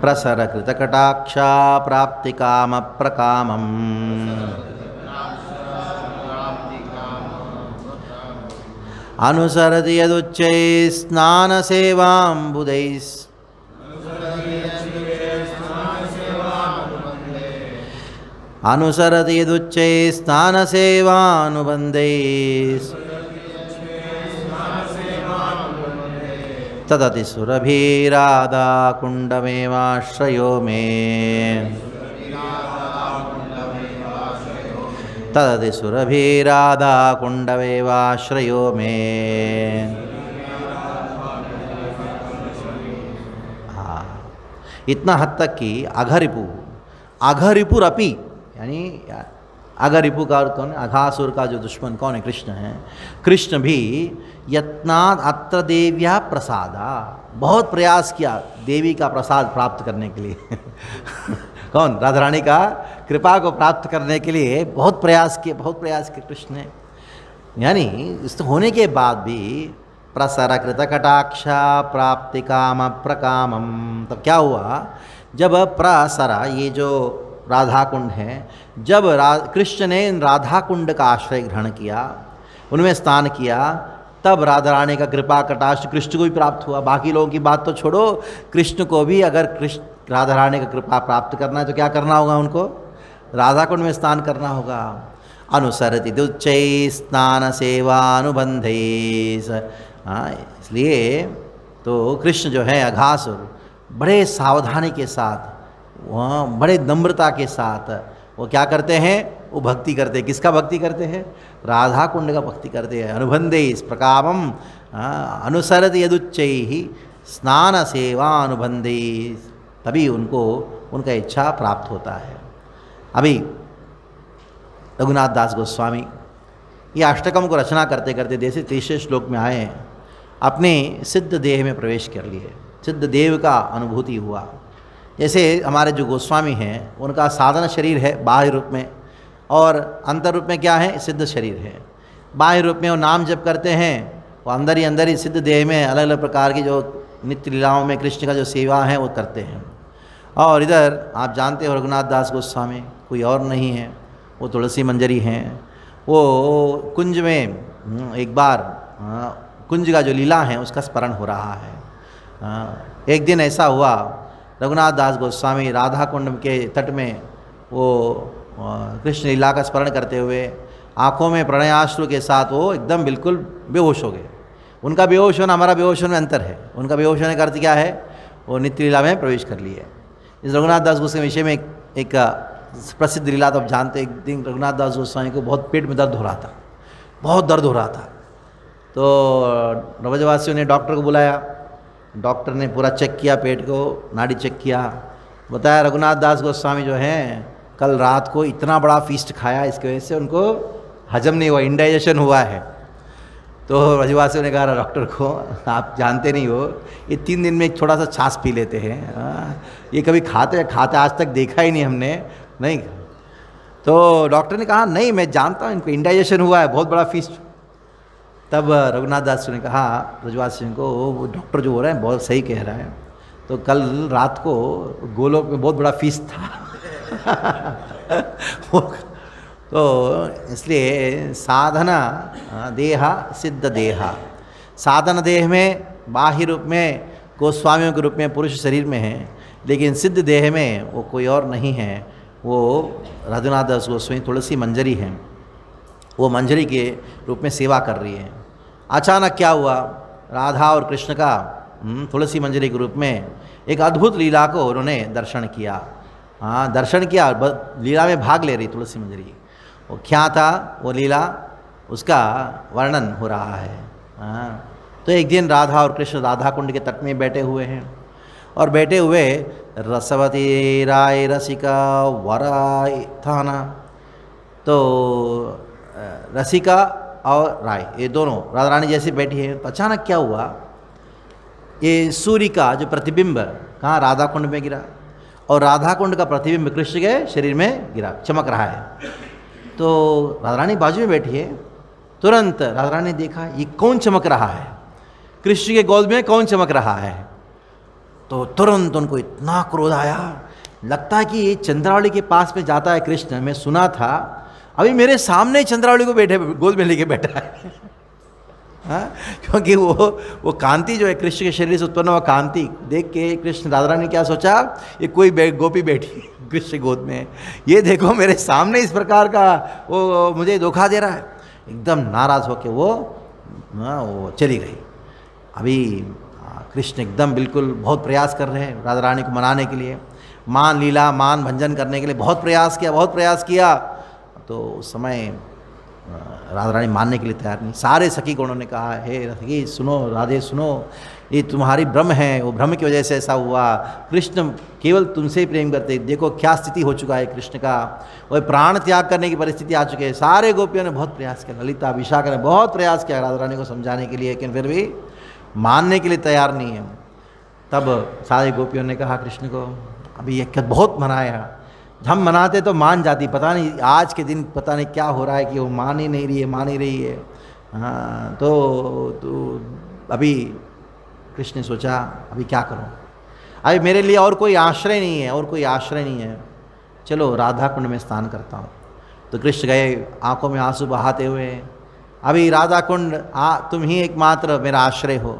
A: प्रसरकृतकटाक्ष प्राप्तिकाम प्रकामम्। अनुसरति यदुच्चैः स्नानसेवाम्बुदैः, अनुसरति यदुच्चैः स्नानसेवानुबन्धैः, तदति सुरभिराधा कुण्डमेवाश्रयो मे, तदति सुरभिराधा कुण्डमेवाश्रयो मे। हाँ, इतना हद तक कि अघरिपुरपि, यानी अघरिपु का अर्थ कौन है? अघासुर का जो दुश्मन कौन है? कृष्ण है। कृष्ण भी यत्नात् अत्र देव्या प्रसादा, बहुत प्रयास किया देवी का प्रसाद प्राप्त करने के लिए कौन? राधा रानी का कृपा को प्राप्त करने के लिए बहुत प्रयास किए कृष्ण ने। यानी इस होने के बाद भी प्रसरकृत कटाक्ष प्राप्ति काम प्रकामम, तब क्या हुआ? जब प्रसरा, ये जो राधा कुंड है, जब कृष्ण ने राधा कुंड का आश्रय ग्रहण किया, उनमें स्नान किया, तब राधा रानी का कृपा कटाक्ष कृष्ण को भी प्राप्त हुआ। बाकी लोगों की बात तो छोड़ो, कृष्ण को भी अगर राधा रानी का कृपा प्राप्त करना है तो क्या करना होगा? उनको राधा कुंड में स्नान करना होगा। अनुसरति दुच्चै स्नान सेवानुबंधे, इसलिए तो कृष्ण जो है अघासुर, बड़े सावधानी के साथ, वहाँ बड़े नम्रता के साथ वो क्या करते हैं? वो भक्ति करते हैं। किसका भक्ति करते हैं? राधा कुंड का भक्ति करते हैं। अनुबंधे इस प्रकामम अनुसरति यदुच्चैः स्नान सेवा अनुबंधे, तभी उनको उनका इच्छा प्राप्त होता है। अभी रघुनाथ दास गोस्वामी ये अष्टकम को रचना करते करते जैसे तीसरे श्लोक में आए, अपने सिद्ध देह में प्रवेश कर लिए, सिद्ध देव का अनुभूति हुआ। जैसे हमारे जो गोस्वामी हैं उनका साधन शरीर है बाह्य रूप में, और अंतर रूप में क्या है? सिद्ध शरीर है। बाह्य रूप में वो नाम जप करते हैं, वो अंदर ही सिद्ध देह में अलग अलग प्रकार की जो नित्य लीलाओं में कृष्ण का जो सेवा है वो करते हैं। और इधर आप जानते हो रघुनाथ दास गोस्वामी कोई और नहीं है, वो तुलसी मंजरी हैं। वो कुंज में एक बार कुंज का जो लीला है उसका स्मरण हो रहा है। एक दिन ऐसा हुआ, रघुनाथ दास गोस्वामी राधा कुंड के तट में वो कृष्ण लीला का स्मरण करते हुए आँखों में प्रणयाश्रु के साथ वो एकदम बिल्कुल बेहोश हो गए। उनका बेहोश होना हमारा बेहोश होने में अंतर है। उनका बेहोश होने का अर्थ क्या है, वो नित्य लीला में प्रवेश कर लिए। इस रघुनाथ दास गोस्वामी के विषय में एक प्रसिद्ध लीला तो आप जानते। एक दिन रघुनाथ दास गोस्वामी को बहुत पेट में दर्द हो रहा था, बहुत दर्द हो रहा था। तो ब्रजवासियों ने डॉक्टर को बुलाया। डॉक्टर ने पूरा चेक किया, पेट को नाड़ी चेक किया, बताया रघुनाथ दास गोस्वामी जो हैं कल रात को इतना बड़ा फीस्ट खाया, इसकी वजह से उनको हजम नहीं हुआ, इंडाइजेशन हुआ है। तो ब्रजवासियों ने कहा डॉक्टर को, आप जानते नहीं हो ये 3 दिन में एक थोड़ा सा छाछ पी लेते हैं, ये कभी खाते आज तक देखा ही नहीं हमने, नहीं। तो डॉक्टर ने कहा नहीं मैं जानता हूँ इनको इंडाइजेशन हुआ है, बहुत बड़ा फीस्ट। तब रघुनाथ दास ने कहा ब्रजवासियों को, वो डॉक्टर जो हो रहे हैं बहुत सही कह रहा है, तो कल रात को गोलोक में बहुत बड़ा फीस्ट था। तो इसलिए साधना देहा सिद्ध देहा, साधन देह में बाह्य रूप में गोस्वामियों के रूप में पुरुष शरीर में है, लेकिन सिद्ध देह में वो कोई और नहीं है, वो रघुनाथ दास गोस्वामी तुलसी मंजरी हैं। वो मंजरी के रूप में सेवा कर रही है। अचानक क्या हुआ, राधा और कृष्ण का तुलसी मंजरी के रूप में एक अद्भुत लीला को उन्होंने दर्शन किया। दर्शन किया, लीला में भाग ले रही तुलसी मंजरी। वो क्या था वो लीला, उसका वर्णन हो रहा है। तो एक दिन राधा और कृष्ण राधा कुंड के तट में बैठे हुए हैं, और बैठे हुए रसवती राय रसिका वराय थाना, तो रसिका और राय ये दोनों राधा रानी जैसी बैठी है। तो अचानक क्या हुआ, ये सूर्य का जो प्रतिबिंब कहाँ राधा कुंड में गिरा, और राधा कुंड का प्रतिबिंब कृष्ण के शरीर में गिरा, चमक रहा है। तो राधा रानी बाजू में बैठी है। तुरंत राधा रानी ने देखा ये कौन चमक रहा है, कृष्ण के गोद में कौन चमक रहा है। तो तुरंत उनको इतना क्रोध आया, लगता है कि ये चंद्रावली के पास में जाता है कृष्ण, मैं सुना था अभी मेरे सामने चंद्रावली को बैठे गोद में लेके बैठा है। क्योंकि वो कांति जो है कृष्ण के शरीर से उत्पन्न हुआ कांति देख के कृष्ण राधा रानी ने क्या सोचा, ये कोई गोपी बैठी कृष्ण गोद में, ये देखो मेरे सामने इस प्रकार का वो मुझे धोखा दे रहा है। एकदम नाराज होके वो चली गई। अभी कृष्ण एकदम बिल्कुल बहुत प्रयास कर रहे हैं राधा रानी को मनाने के लिए, मान लीला मान भंजन करने के लिए बहुत प्रयास किया। तो उस समय राधा रानी मानने के लिए तैयार नहीं। सारे सखी गणों ने कहा, हे सखी सुनो, राधे सुनो, ये तुम्हारी भ्रम है, वो भ्रम की वजह से ऐसा हुआ, कृष्ण केवल तुमसे ही प्रेम करते, देखो क्या स्थिति हो चुका है कृष्ण का, वो प्राण त्याग करने की परिस्थिति आ चुकी है। सारे गोपियों ने बहुत प्रयास किया, ललिता विशाखा ने बहुत प्रयास किया राधा रानी को समझाने के लिए, लेकिन फिर भी मानने के लिए तैयार नहीं है। तब सारे गोपियों ने कहा कृष्ण को, अभी ये बहुत मनाया, हम मनाते तो मान जाती, पता नहीं आज के दिन पता नहीं क्या हो रहा है कि वो मान ही नहीं रही है। हाँ, तो अभी कृष्ण ने सोचा अभी क्या करूं, अभी मेरे लिए और कोई आश्रय नहीं है, चलो राधा कुंड में स्नान करता हूँ। तो कृष्ण गए आंखों में आंसू बहाते हुए, अभी राधा कुंड तुम ही एकमात्र मेरा आश्रय हो।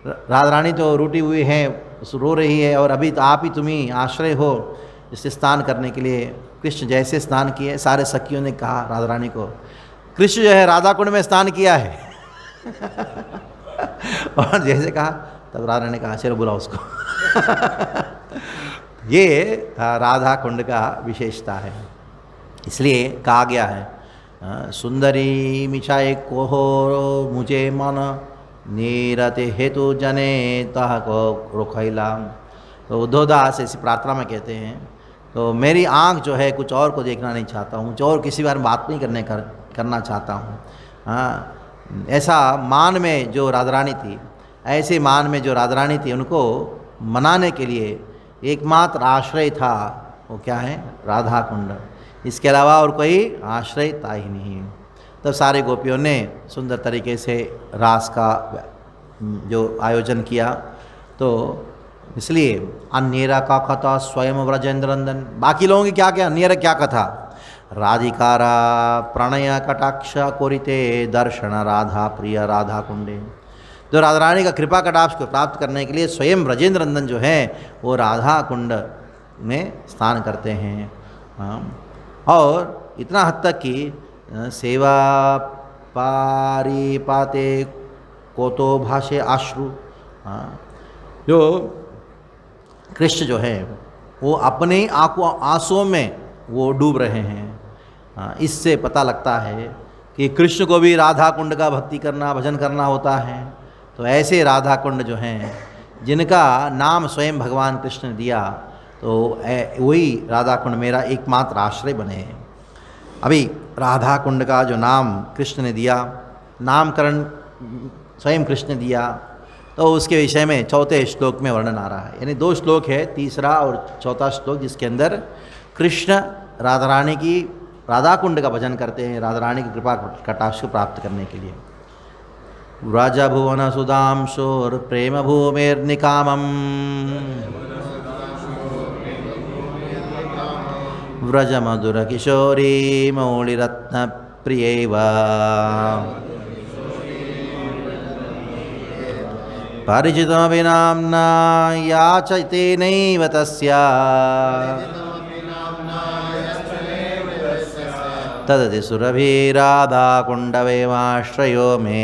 A: राधा रानी तो रूठी हुई है, रो रही है, और अभी तो आप ही तुम ही आश्रय हो इससे स्नान करने के लिए। कृष्ण जैसे स्नान किए, सारे सखियों ने कहा राधा रानी को, कृष्ण जो है राधा कुंड में स्नान किया है। और जैसे कहा तब राधा रानी ने कहा चलो बुलाओ उसको। ये राधा कुंड का विशेषता है, इसलिए कहा गया है सुंदरी मिछाए कोहो मुझे मन नीरते हेतु जने तह को रोखैलाम। तो उद्धवदास ऐसी प्रार्थना में कहते हैं, तो मेरी आँख जो है कुछ और को देखना नहीं चाहता हूँ, कुछ और किसी बारे में बात नहीं करना चाहता हूँ। हाँ, ऐसा मान में जो राधा रानी थी, ऐसे मान में जो राधा रानी थी, उनको मनाने के लिए एकमात्र आश्रय था वो क्या है, राधा कुंड। इसके अलावा और कोई आश्रय था ही नहीं। तब सारे गोपियों ने सुंदर तरीके से रास का जो आयोजन किया। तो इसलिए अन्येरा का कथा स्वयं व्रजेंद्र नंदन, बाकी लोगों की क्या क्या अन्येरा क्या कथा, राधिकारा प्रणय कटाक्ष कोरिते दर्शन राधा प्रिय राधा कुंडे। जो राधा रानी का कृपा कटाक्ष को प्राप्त करने के लिए स्वयं ब्रजेंद्र नंदन जो है वो राधा कुंड में स्नान करते हैं। और इतना हद तक कि सेवा पारिपाते कोतो भाषे आश्रु, जो कृष्ण जो है वो अपने आंसुओं में वो डूब रहे हैं। इससे पता लगता है कि कृष्ण को भी राधा कुंड का भक्ति करना भजन करना होता है। तो ऐसे राधा कुंड जो हैं जिनका नाम स्वयं भगवान कृष्ण ने दिया, तो वही राधा कुंड मेरा एकमात्र आश्रय बने हैं। अभी राधा कुंड का जो नाम कृष्ण ने दिया, नामकरण स्वयं कृष्ण ने दिया, तो उसके विषय में चौथे श्लोक में वर्णन आ रहा है। यानी 2 श्लोक है, तीसरा और चौथा श्लोक, जिसके अंदर कृष्ण राधा रानी की राधा कुंड का भजन करते हैं राधा रानी की कृपा कटाक्ष को प्राप्त करने के लिए। व्रज भुवन सुधांशोर प्रेम भूमिर्निकामम व्रज मधुर किशोरी मौलिरत्न प्रियैव परिचितमपि नाम्ना याचते नैव तस्या तदति सुरभिराधा कुंडवेमाश्रयो मे।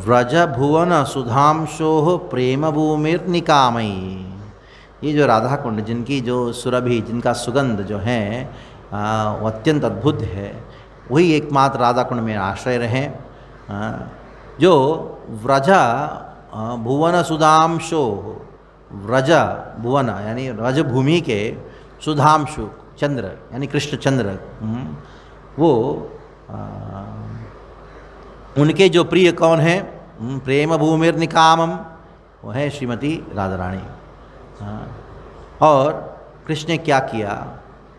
A: व्रज भुवन सुधांशो प्रेम भूमिर्निकामयी, ये जो राधा कुंड जिनकी जो सुरभि जिनका सुगंध जो है वो अत्यंत अद्भुत है, वही एकमात्र राधा कुंड में आश्रय रहे। जो व्रज भुवन सुधांशो, व्रज भुवन यानी व्रज भूमि के सुधांशु चंद्र यानी कृष्ण चंद्र, वो उनके जो प्रिय कौन है, प्रेम भूमिर्निकामम, वो है श्रीमती राधा रानी। और कृष्ण ने क्या किया,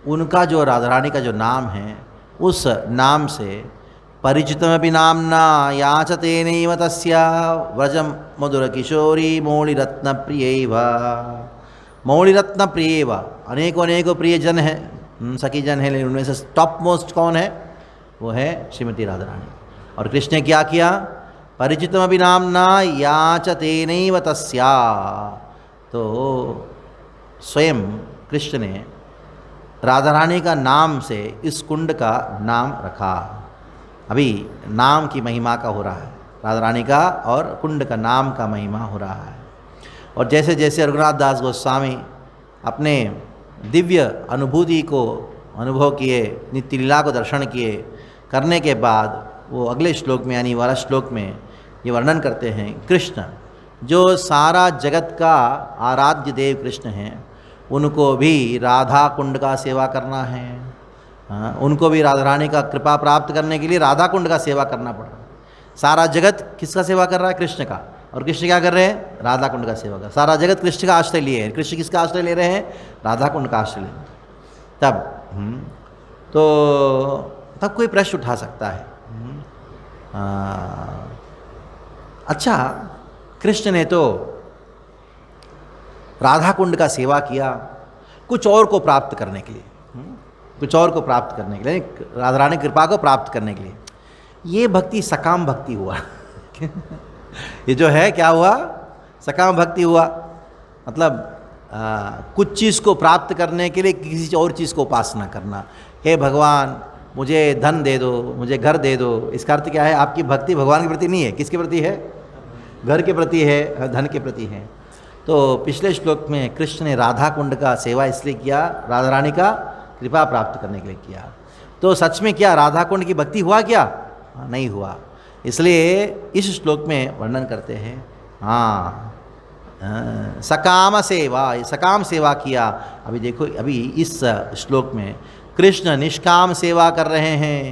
A: उनका जो राधा रानी का जो नाम है उस नाम से परिचितमपि नाम्ना याचते नैव तस्या व्रजम मधुर किशोरी मौलिरत्न प्रियैव। मौलिरत्न प्रियैव, अनेकों अनेकों प्रियजन हैं, सखी जन है, लेकिन उनमें से टॉप मोस्ट कौन है, वो है श्रीमती राधा रानी। और कृष्ण ने क्या किया, परिचितमपि नाम्ना याचते नैव तस्या, तो स्वयं कृष्ण ने राधा रानी का नाम से इस कुंड का नाम रखा। अभी नाम की महिमा का हो रहा है, राधा रानी का और कुंड का नाम का महिमा हो रहा है। और जैसे जैसे रघुनाथ दास गोस्वामी अपने दिव्य अनुभूति को अनुभव किए, नित्य लीला को दर्शन किए, करने के बाद वो अगले श्लोक में यानी 12 श्लोक में ये वर्णन करते हैं, कृष्ण जो सारा जगत का आराध्य देव कृष्ण हैं, उनको भी राधा कुंड का सेवा करना है। उनको भी राधा रानी का कृपा प्राप्त करने के लिए राधा कुंड का सेवा करना पड़ रहा है। सारा जगत किसका सेवा कर रहा है, कृष्ण का, और कृष्ण क्या कर रहे हैं, राधा कुंड का सेवा कर। सारा जगत कृष्ण का आश्रय लिए है, कृष्ण किसका आश्रय ले रहे हैं, राधा कुंड का आश्रय ले रहे हैं। तब कोई प्रश्न उठा सकता है, अच्छा कृष्ण ने तो राधा कुंड का सेवा किया कुछ और को प्राप्त करने के लिए, कुछ और को प्राप्त करने के लिए, राधा रानी कृपा को प्राप्त करने के लिए, ये भक्ति सकाम भक्ति हुआ ये जो है क्या हुआ, सकाम भक्ति हुआ। मतलब कुछ चीज़ को प्राप्त करने के लिए किसी और चीज़ को उपासना करना। हे भगवान मुझे धन दे दो, मुझे घर दे दो, इसका अर्थ क्या है, आपकी भक्ति भगवान के प्रति नहीं है, किसके प्रति है, घर के प्रति है, धन के प्रति है। तो पिछले श्लोक में कृष्ण ने राधा कुंड का सेवा इसलिए किया, राधा रानी का कृपा प्राप्त करने के लिए किया। तो सच में क्या राधा कुंड की भक्ति हुआ क्या, नहीं हुआ। इसलिए इस श्लोक में वर्णन करते हैं, सकाम सेवा, सकाम सेवा किया। अभी देखो, अभी इस श्लोक में कृष्ण निष्काम सेवा कर रहे हैं।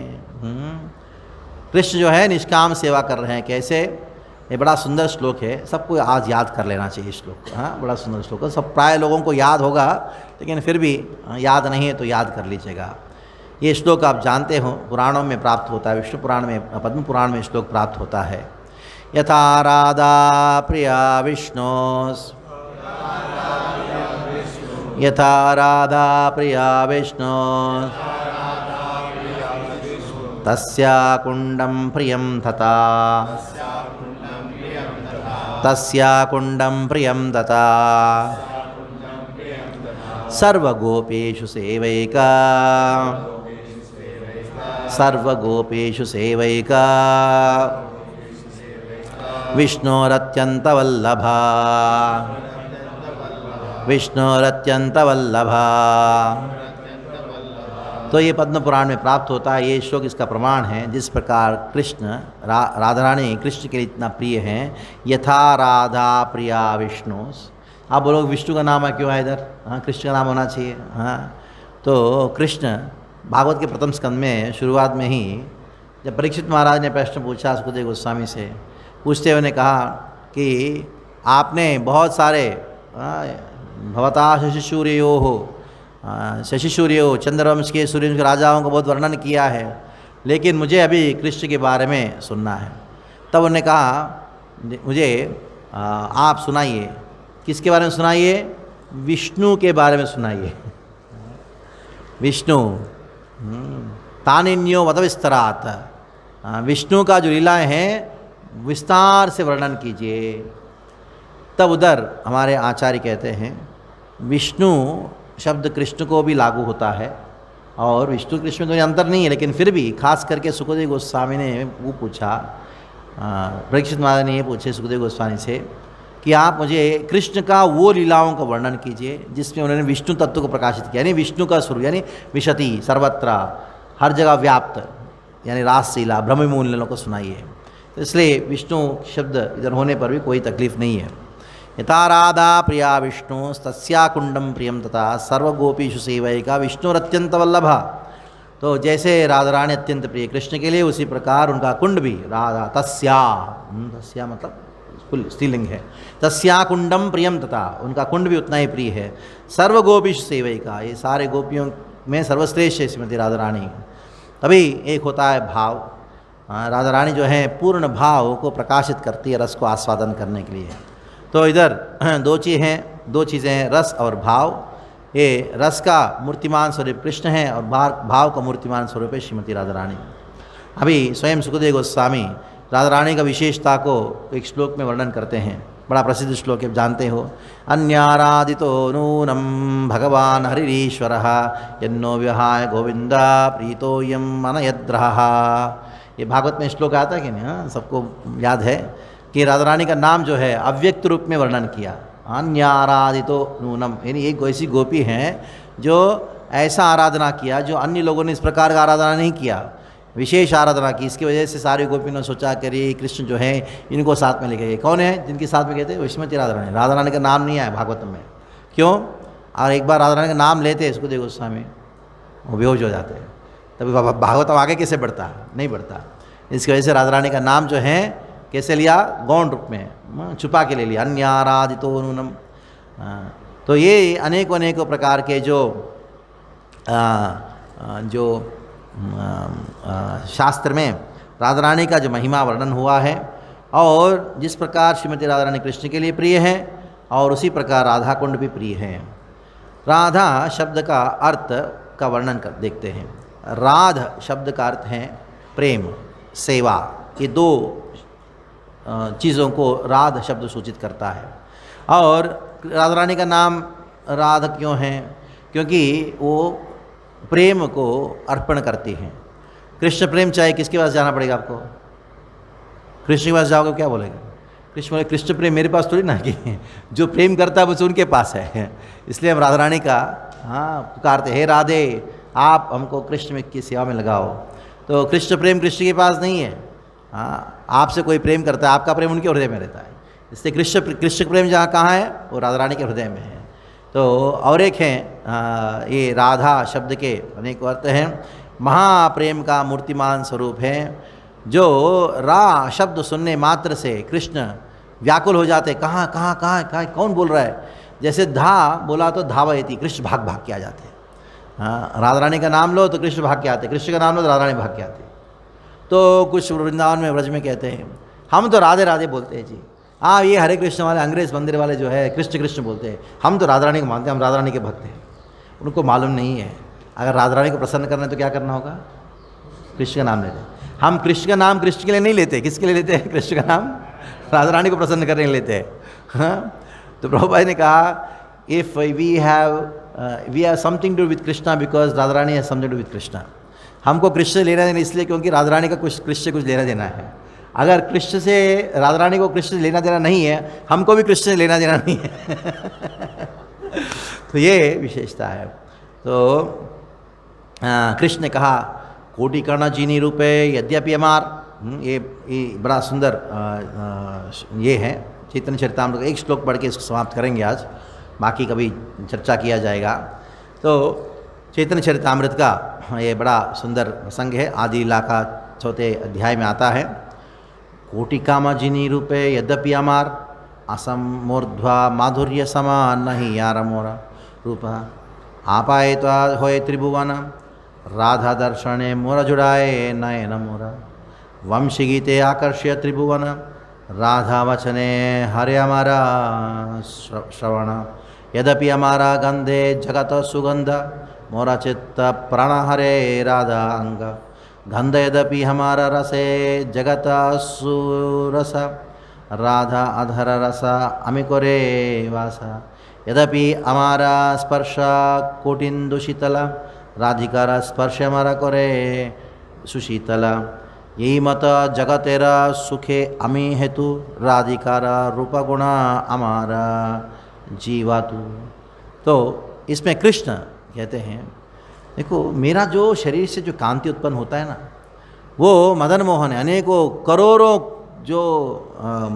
A: कृष्ण जो है निष्काम सेवा कर रहे हैं। कैसे, ये बड़ा सुंदर श्लोक है, सबको आज याद कर लेना चाहिए इस श्लोक को। हाँ, बड़ा सुंदर श्लोक है, सब प्राय लोगों को याद होगा, लेकिन फिर भी याद नहीं है तो याद कर लीजिएगा। ये श्लोक आप जानते हो, पुराणों में प्राप्त होता है, विष्णु पुराण में, पद्म पुराण में श्लोक प्राप्त होता है। यथा राधा प्रिया विष्णु, यथा राधा प्रिया विष्णु, तस्या कुंडम प्रियम तथा, तस्या कुंडम प्रियम तथा, सर्वगोपेषु सेवैका, सर्वगोपेषु सेवैका, विष्णोरत्यन्तवल्लभा, विष्णोरत्यन्तवल्लभा। तो ये पद्म पुराण में प्राप्त होता है, ये श्लोक इसका प्रमाण है। जिस प्रकार कृष्ण राधा रानी कृष्ण के लिए इतना प्रिय हैं, यथा राधा प्रिया विष्णु। आप बोलो विष्णु का नाम है क्यों है इधर? हाँ, कृष्ण का नाम होना चाहिए। हाँ, तो कृष्ण भागवत के प्रथम स्कंद में शुरुआत में ही जब परीक्षित महाराज ने प्रश्न पूछा सुखदेव गोस्वामी से, पूछते हुए ने कहा कि आपने बहुत सारे भवता शशिसूर्यो हो, शशिसूर्यो चंद्रवंश के सूर्यवंश के राजाओं का बहुत वर्णन किया है, लेकिन मुझे अभी कृष्ण के बारे में सुनना है। तब उन्होंने कहा मुझे आप सुनाइए। किसके बारे में सुनाइए? विष्णु के बारे में सुनाइए। विष्णु तानिन्यो वद विस्तरात, विष्णु का जो लीलाएं हैं विस्तार से वर्णन कीजिए। तब उधर हमारे आचार्य कहते हैं विष्णु शब्द कृष्ण को भी लागू होता है, और विष्णु कृष्ण में तो अंतर नहीं है, लेकिन फिर भी खास करके सुखदेव गोस्वामी ने वो पूछा, परीक्षित महाराज ने ये पूछे सुखदेव गोस्वामी से कि आप मुझे कृष्ण का वो लीलाओं का वर्णन कीजिए जिसमें उन्होंने विष्णु तत्व को प्रकाशित किया, यानी विष्णु का स्वरूप, यानी विशति सर्वत्र हर जगह व्याप्त, यानी रासलीला ब्रह्ममूल लीलाओं को सुनाइए। तो इसलिए विष्णु शब्द इधर होने पर भी कोई तकलीफ नहीं है। यथा राधा प्रिया विष्णु तस्या कुंडम प्रियम तथा सर्वगोपीषु सेवैका विष्णुरत्यंत वल्लभा। तो जैसे राधा रानी अत्यंत प्रिय कृष्ण के लिए, उसी प्रकार उनका कुंड भी राधा तस्या, तस्या मतलब कुल स्त्रीलिंग है, तस्या कुंडम प्रियम तथा उनका कुंड भी उतना ही प्रिय है। सर्वगोपीषु सेवैका, ये सारे गोपियों में सर्वश्रेष्ठ है श्रीमती राधा रानी। तभी एक होता है भाव, राधा रानी जो है पूर्ण भाव को प्रकाशित करती है रस को आस्वादन करने के लिए। तो इधर दो चीज़ें हैं, रस और भाव। ये रस का मूर्तिमान स्वरूप कृष्ण है और भाव का मूर्तिमान स्वरूप है श्रीमती राधा रानी। अभी स्वयं सुखदेव गोस्वामी राधा रानी का विशेषता को एक श्लोक में वर्णन करते हैं, बड़ा प्रसिद्ध श्लोक है, जानते हो। अन्याराधितो नूनम भगवान हरिरीश्वरः यन्नो विहाय गोविंदा प्रीतोयम अनयद्रः। ये भागवत में श्लोक आता है कि नहीं? हाँ, सबको याद है कि राधा रानी का नाम जो है अव्यक्त रूप में वर्णन किया, अन्याराधितो नूनम, यानी एक ऐसी गोपी हैं जो ऐसा आराधना किया जो अन्य लोगों ने इस प्रकार का आराधना नहीं किया, विशेष आराधना की। इसकी वजह से सारे गोपी ने सोचा कि ये कृष्ण जो है इनको साथ में लेके गए। कौन है जिनके साथ में गए थे? श्रीमती राधा रानी। राधा रानी का नाम नहीं आया भागवत में, क्यों? और एक बार राधा रानी का नाम लेते सुखदेव गोस्वामी वो बेहोश हो जाते हैं, तभी भागवत आगे कैसे बढ़ता? नहीं बढ़ता। इसकी वजह से राधा रानी का नाम जो है कैसे लिया? गौण रूप में छुपा के ले लिया, अन्याराधितो नूनम। तो ये अनेकों प्रकार के जो शास्त्र में राधा रानी का जो महिमा वर्णन हुआ है, और जिस प्रकार श्रीमती राधा रानी कृष्ण के लिए प्रिय है, और उसी प्रकार राधा कुंड भी प्रिय है। राधा शब्द का अर्थ का वर्णन कर देखते हैं। राध शब्द का अर्थ है प्रेम, सेवा। ये दो चीज़ों को राध शब्द सूचित करता है। और राधा रानी का नाम राध क्यों है? क्योंकि वो प्रेम को अर्पण करती हैं। कृष्ण प्रेम चाहिए, किसके पास जाना पड़ेगा आपको? कृष्ण के पास जाओगे क्या बोलेगा? कृष्ण बोले कृष्ण प्रेम मेरे पास थोड़ी ना, कि जो प्रेम करता है बस उनके पास है। इसलिए हम राधा रानी का पुकारते, हे राधे आप हमको कृष्ण की सेवा में लगाओ। तो कृष्ण प्रेम कृष्ण के पास नहीं है, आपसे कोई प्रेम करता है, आपका प्रेम उनके हृदय में रहता है। इसलिए कृष्ण प्रेम जहाँ कहाँ है? वो राधा रानी के हृदय में है। तो और एक है ये राधा शब्द के अनेक अर्थ हैं। महाप्रेम का मूर्तिमान स्वरूप है, जो रा शब्द सुनने मात्र से कृष्ण व्याकुल हो जाते, कहाँ कहाँ कहाँ कहाँ कौन बोल रहा है। जैसे धा बोला तो धावयति, कृष्ण भाग भाग के आ जाते हैं। हाँ, राधा रानी का नाम लो तो कृष्ण भाग के आते, कृष्ण का नाम लो तो राधा रानी भाग के आते। तो कुछ वृंदावन में ब्रज में कहते हैं हम तो राधे राधे बोलते हैं जी। हाँ, ये हरे कृष्ण वाले अंग्रेज मंदिर वाले जो है कृष्ण कृष्ण बोलते हैं, हम तो राधा रानी को मानते हैं, हम राधा रानी के भक्त हैं। उनको मालूम नहीं है अगर राधा रानी को प्रसन्न करना है तो क्या करना होगा, कृष्ण का नाम लेते हैं। हम कृष्ण का नाम कृष्ण के लिए नहीं लेते, किसके लिए लेते हैं, कृष्ण का नाम राधा रानी को प्रसन्न करने के लिए लेते हैं। हाँ, तो प्रभुपाद ने कहा if we have something to with Krishna because Radha Rani has something to with Krishna. हमको कृष्ण लेना देना इसलिए क्योंकि राधा रानी का कुछ कृष्ण से कुछ लेना देना है। अगर कृष्ण से राधा रानी को कृष्ण से लेना देना नहीं है, हमको भी कृष्ण से लेना देना नहीं है। तो ये विशेषता है। तो कृष्ण ने कहा कोटि कर्ण जीनी रूपे यद्यपि अमार। ये बड़ा सुंदर ये है चैतन्य चरितामृत। एक श्लोक पढ़ के इसको समाप्त करेंगे आज, बाकी कभी चर्चा किया जाएगा। तो चैतन्य चरितामृत का ये बड़ा सुंदर प्रसंग है। आदि लीला का 4 अध्याय में आता है। कोटि कामजिनी रूपे यद्यपि अमार असम मूर्ध्वा माधुर्य समान नहीं यार मोरा रूप आपाए तो होए त्रिभुवन राधा दर्शने मोरा जुड़ाए नयन मोरा वंशी गीते आकर्ष्य त्रिभुवन राधा वचने हरे हमारा श्रवण यद्यपि हमारा गंधे जगत सुगंध मोरा चित्त प्राण हरे राधा अंग गंध यद्यपि हमारा रसे जगत सुरस राधा अधर रस अमिकोरे वासा यद्यपि हमारा स्पर्श कोटिंदु शीतला राधिकारा स्पर्श हमारा करे सुशीतला यही मत जगतेरा सुखे अमी हेतु राधिकारा रूप गुणा हमारा जीवातु। तो इसमें कृष्ण कहते हैं देखो मेरा जो शरीर से जो कांति उत्पन्न होता है ना, वो मदन मोहन है। अनेकों करोड़ों जो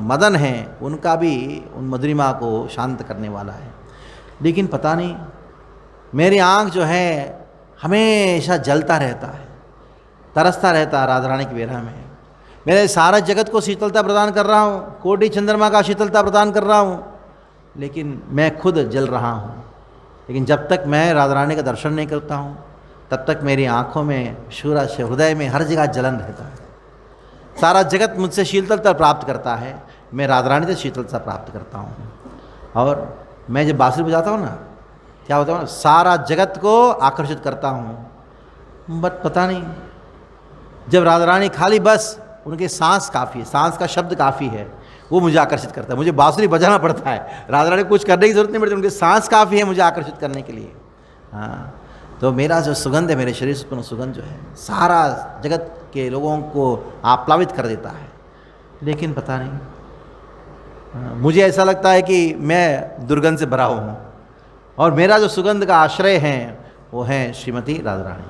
A: मदन हैं उनका भी उन मधुरिमा को शांत करने वाला है। लेकिन पता नहीं मेरी आँख जो है हमेशा जलता रहता है, तरसता रहता है राधा रानी की विरह में। मेरे सारा जगत को शीतलता प्रदान कर रहा हूँ, कोटि चंद्रमा का शीतलता प्रदान कर रहा हूँ, लेकिन मैं खुद जल रहा हूँ। लेकिन जब तक मैं राधा रानी का दर्शन नहीं करता हूँ तब तक मेरी आँखों में शूरा से हृदय में हर जगह जलन रहता है। सारा जगत मुझसे शीतलता प्राप्त करता है, मैं राधा रानी से शीतलता प्राप्त करता हूँ। और मैं जब बांसुरी बजाता हूँ ना, क्या होता है, सारा जगत को आकर्षित करता हूँ। बट पता नहीं जब राधा रानी खाली बस उनके सांस काफ़ी है, सांस का शब्द काफ़ी है, वो मुझे आकर्षित करता है। मुझे बांसुरी बजाना पड़ता है, राधा रानी कुछ करने की जरूरत नहीं पड़ती, उनके सांस काफ़ी है मुझे आकर्षित करने के लिए। हाँ, तो मेरा जो सुगंध है, मेरे शरीर से उत्पन्न सुगंध जो है सारा जगत के लोगों को आप्लावित कर देता है। लेकिन पता नहीं मुझे ऐसा लगता है कि मैं दुर्गंध से भरा हूँ और मेरा जो सुगंध का आश्रय है वो है श्रीमती राधा रानी।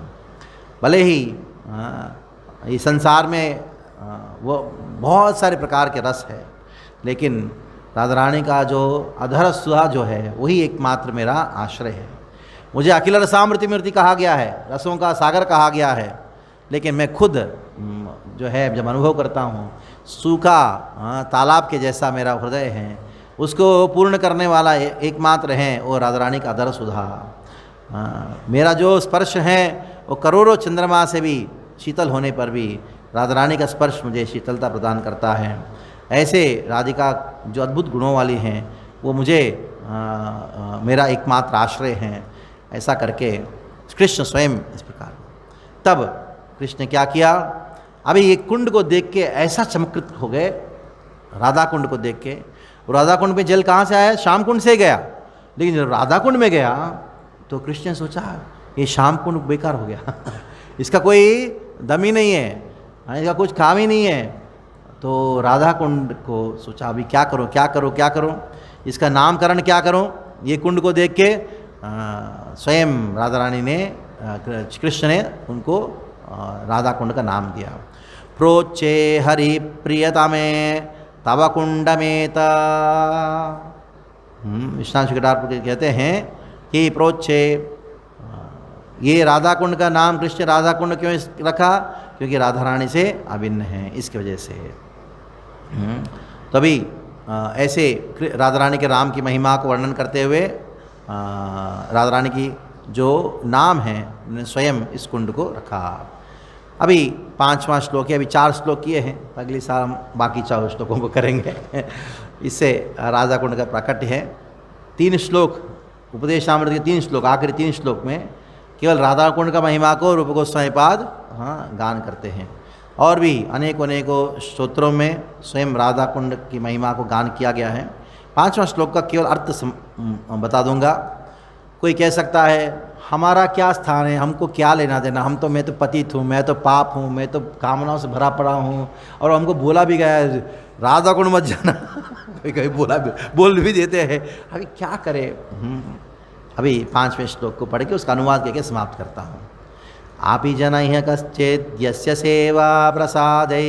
A: भले ही इस संसार में वो बहुत सारे प्रकार के रस है, लेकिन राधा रानी का जो अधर सुधा जो है वही एकमात्र मेरा आश्रय है। मुझे अखिल रसामृति मूर्ति कहा गया है, रसों का सागर कहा गया है, लेकिन मैं खुद जो है जब अनुभव करता हूँ सूखा तालाब के जैसा मेरा हृदय है, उसको पूर्ण करने वाला एकमात्र है वो राधा रानी का अधर सुधा। मेरा जो स्पर्श है वो करोड़ों चंद्रमा से भी शीतल होने पर भी राधा रानी का स्पर्श मुझे शीतलता प्रदान करता है। ऐसे राधिका जो अद्भुत गुणों वाली हैं वो मुझे मेरा एकमात्र आश्रय हैं। ऐसा करके कृष्ण स्वयं इस प्रकार। तब कृष्ण ने क्या किया, अभी ये कुंड को देख के ऐसा चमत्कृत हो गए, राधा कुंड को देख के। राधा कुंड में जल कहाँ से आया, श्याम कुंड से गया। लेकिन जब राधा कुंड में गया तो कृष्ण ने सोचा ये श्याम कुंड बेकार हो गया इसका कोई दम ही नहीं है, इसका कुछ काम ही नहीं है। तो राधा कुंड को सोचा अभी क्या करूं क्या करूं क्या करूं, इसका नामकरण क्या करूं। ये कुंड को देख के स्वयं राधा रानी ने कृष्ण ने उनको राधा कुंड का नाम दिया। प्रोचे हरि प्रियता में तव कुंड में विश्वनाथ कहते हैं कि प्रोचे ये राधा कुंड का नाम कृष्ण राधा कुंड क्यों रखा? क्योंकि राधा रानी से अभिन्न है, इसकी वजह से। तभी ऐसे राधा रानी के राम की महिमा को वर्णन करते हुए राधा रानी की जो नाम है उन्होंने स्वयं इस कुंड को रखा। अभी 5वां श्लोक है, अभी 4 श्लोक किए हैं, अगली साल हम बाकी 4 श्लोकों को करेंगे। इससे राधा कुंड का प्राकट्य है। 3 श्लोक उपदेशामृत के 3 श्लोक, आखिरी 3 श्लोक में केवल राधा कुंड का महिमा को रूप गोस्वामी पाद गान करते हैं। और भी अनेकों स्तोत्रों में स्वयं राधा कुंड की महिमा को गान किया गया है। 5वां श्लोक का केवल अर्थ बता दूंगा। कोई कह सकता है हमारा क्या स्थान है, हमको क्या लेना देना, मैं तो पतित हूँ, मैं तो पाप हूँ, मैं तो कामनाओं से भरा पड़ा हूँ, और हमको बोला भी गया है राधा कुंड मत जाना। कभी बोल भी देते हैं, अभी क्या करें। अभी 5वें श्लोक को पढ़ के उसका अनुवाद करके समाप्त करता हूँ। आपि जनैः कश्चित् यस्य सेवा प्रसादै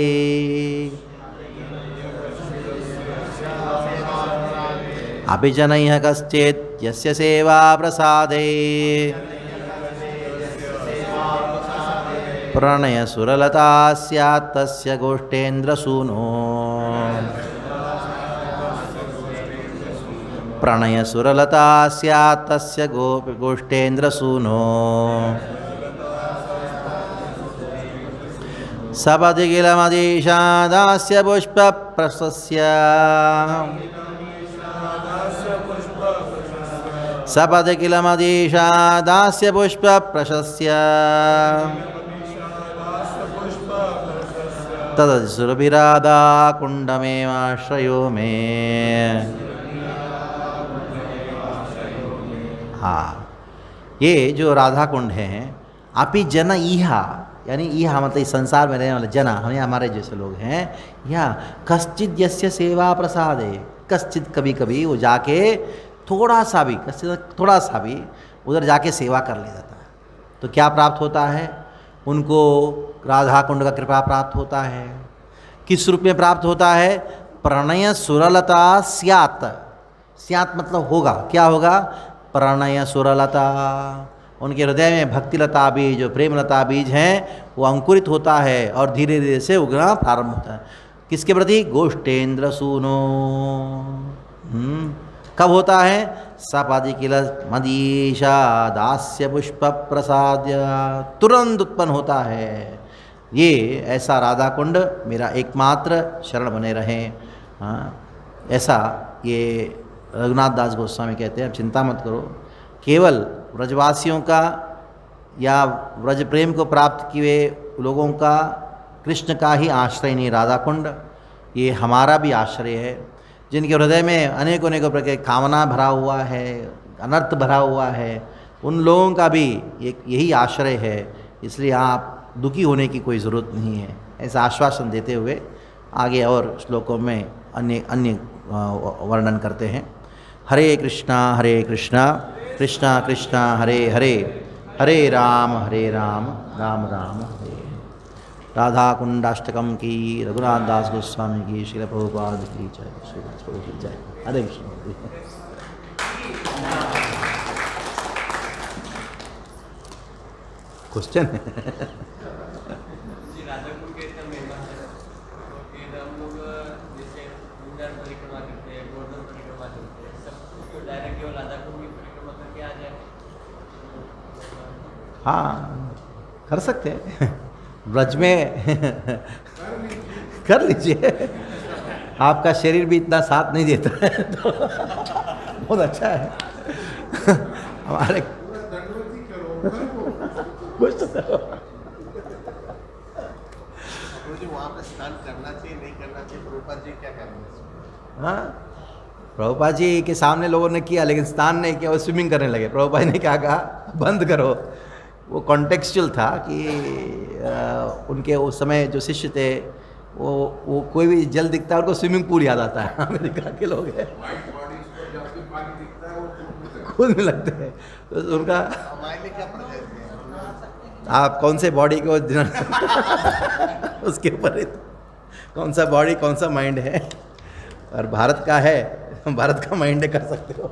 A: अपि जनैः कश्चित् यस्य सेवा प्रसादै प्रणय सुरलता स्यात् तस्य गोष्ठेन्द्रसूनो प्रणय सुरलता स्यात् तस्य गोष्ठेन्द्रसूनो सपदिकिलमदीशादास्य पुष्पप्रशस्य सपदिकिलमदीशादास्य पुष्पप्रशस्य तदसुरभिराधा कुंडमेवाश्रयो मे। हाँ, ये जो राधा कुंड है, अपि जन इहा, यानी इहा मतलब इस संसार में रहने वाले जना, हम हमारे जैसे लोग हैं, या कश्चित यस्य सेवा प्रसाद है, कश्चित कभी कभी वो जाके थोड़ा सा भी उधर जाके सेवा कर ले जाता है, तो क्या प्राप्त होता है? उनको राधा कुंड का कृपा प्राप्त होता है। किस रूप में प्राप्त होता है? प्रणय सुरलता स्यात्, स्यात् मतलब होगा, क्या होगा? प्रणय सुरलता, उनके हृदय में भक्तिलता बीज, जो प्रेमलता बीज हैं, वो अंकुरित होता है और धीरे धीरे से उगना प्रारंभ होता है। किसके प्रति? गोष्ठेन्द्र सूनो। कब होता है? सपादिकिल मदीशा दास्य पुष्प प्रसाद्य, तुरंत उत्पन्न होता है। ये ऐसा राधा कुंड मेरा एकमात्र शरण बने रहें। ऐसा ये रघुनाथ दास गोस्वामी कहते हैं। चिंता मत करो, केवल व्रजवासियों का या व्रज प्रेम को प्राप्त किए लोगों का, कृष्ण का ही आश्रय नहीं राधा कुंड, ये हमारा भी आश्रय है। जिनके हृदय में अनेकों प्रकार के कामना भरा हुआ है, अनर्थ भरा हुआ है, उन लोगों का भी यही आश्रय है। इसलिए आप दुखी होने की कोई ज़रूरत नहीं है, ऐसा आश्वासन देते हुए आगे और श्लोकों में अन्य वर्णन करते हैं। हरे कृष्णा कृष्णा कृष्णा हरे हरे, हरे राम राम राम हरे। राधा कुंडाष्टकम की, रघुनाथ दास गोस्वामी की, श्रील प्रभुपाद की जय, श्रीनाथ प्रभु की जय। हरे कृष्ण। क्वेश्चन हाँ, कर सकते हैं, ब्रज में कर लीजिए। आपका शरीर भी इतना साथ नहीं देता है तो बहुत अच्छा है। हमारे कुछ तो करो।
B: वहाँ पे स्नान करना चाहिए नहीं करना चाहिए, प्रभुपाद जी क्या करेंगे?
A: हाँ, प्रभुपाद जी के सामने लोगों ने किया लेकिन स्नान नहीं किया, वो स्विमिंग करने लगे। प्रभुपाद ने क्या कहा? बंद करो। वो कॉन्टेक्चुअल था कि उनके उस समय जो शिष्य थे वो कोई भी जल दिखता है उनको स्विमिंग पूल याद आता है। अमेरिका के लोग हैं, खुद में लगते हैं तो उनका आप कौन से बॉडी को उसके ऊपर कौन सा बॉडी कौन सा माइंड है, और भारत का है, भारत का माइंड कर सकते हो।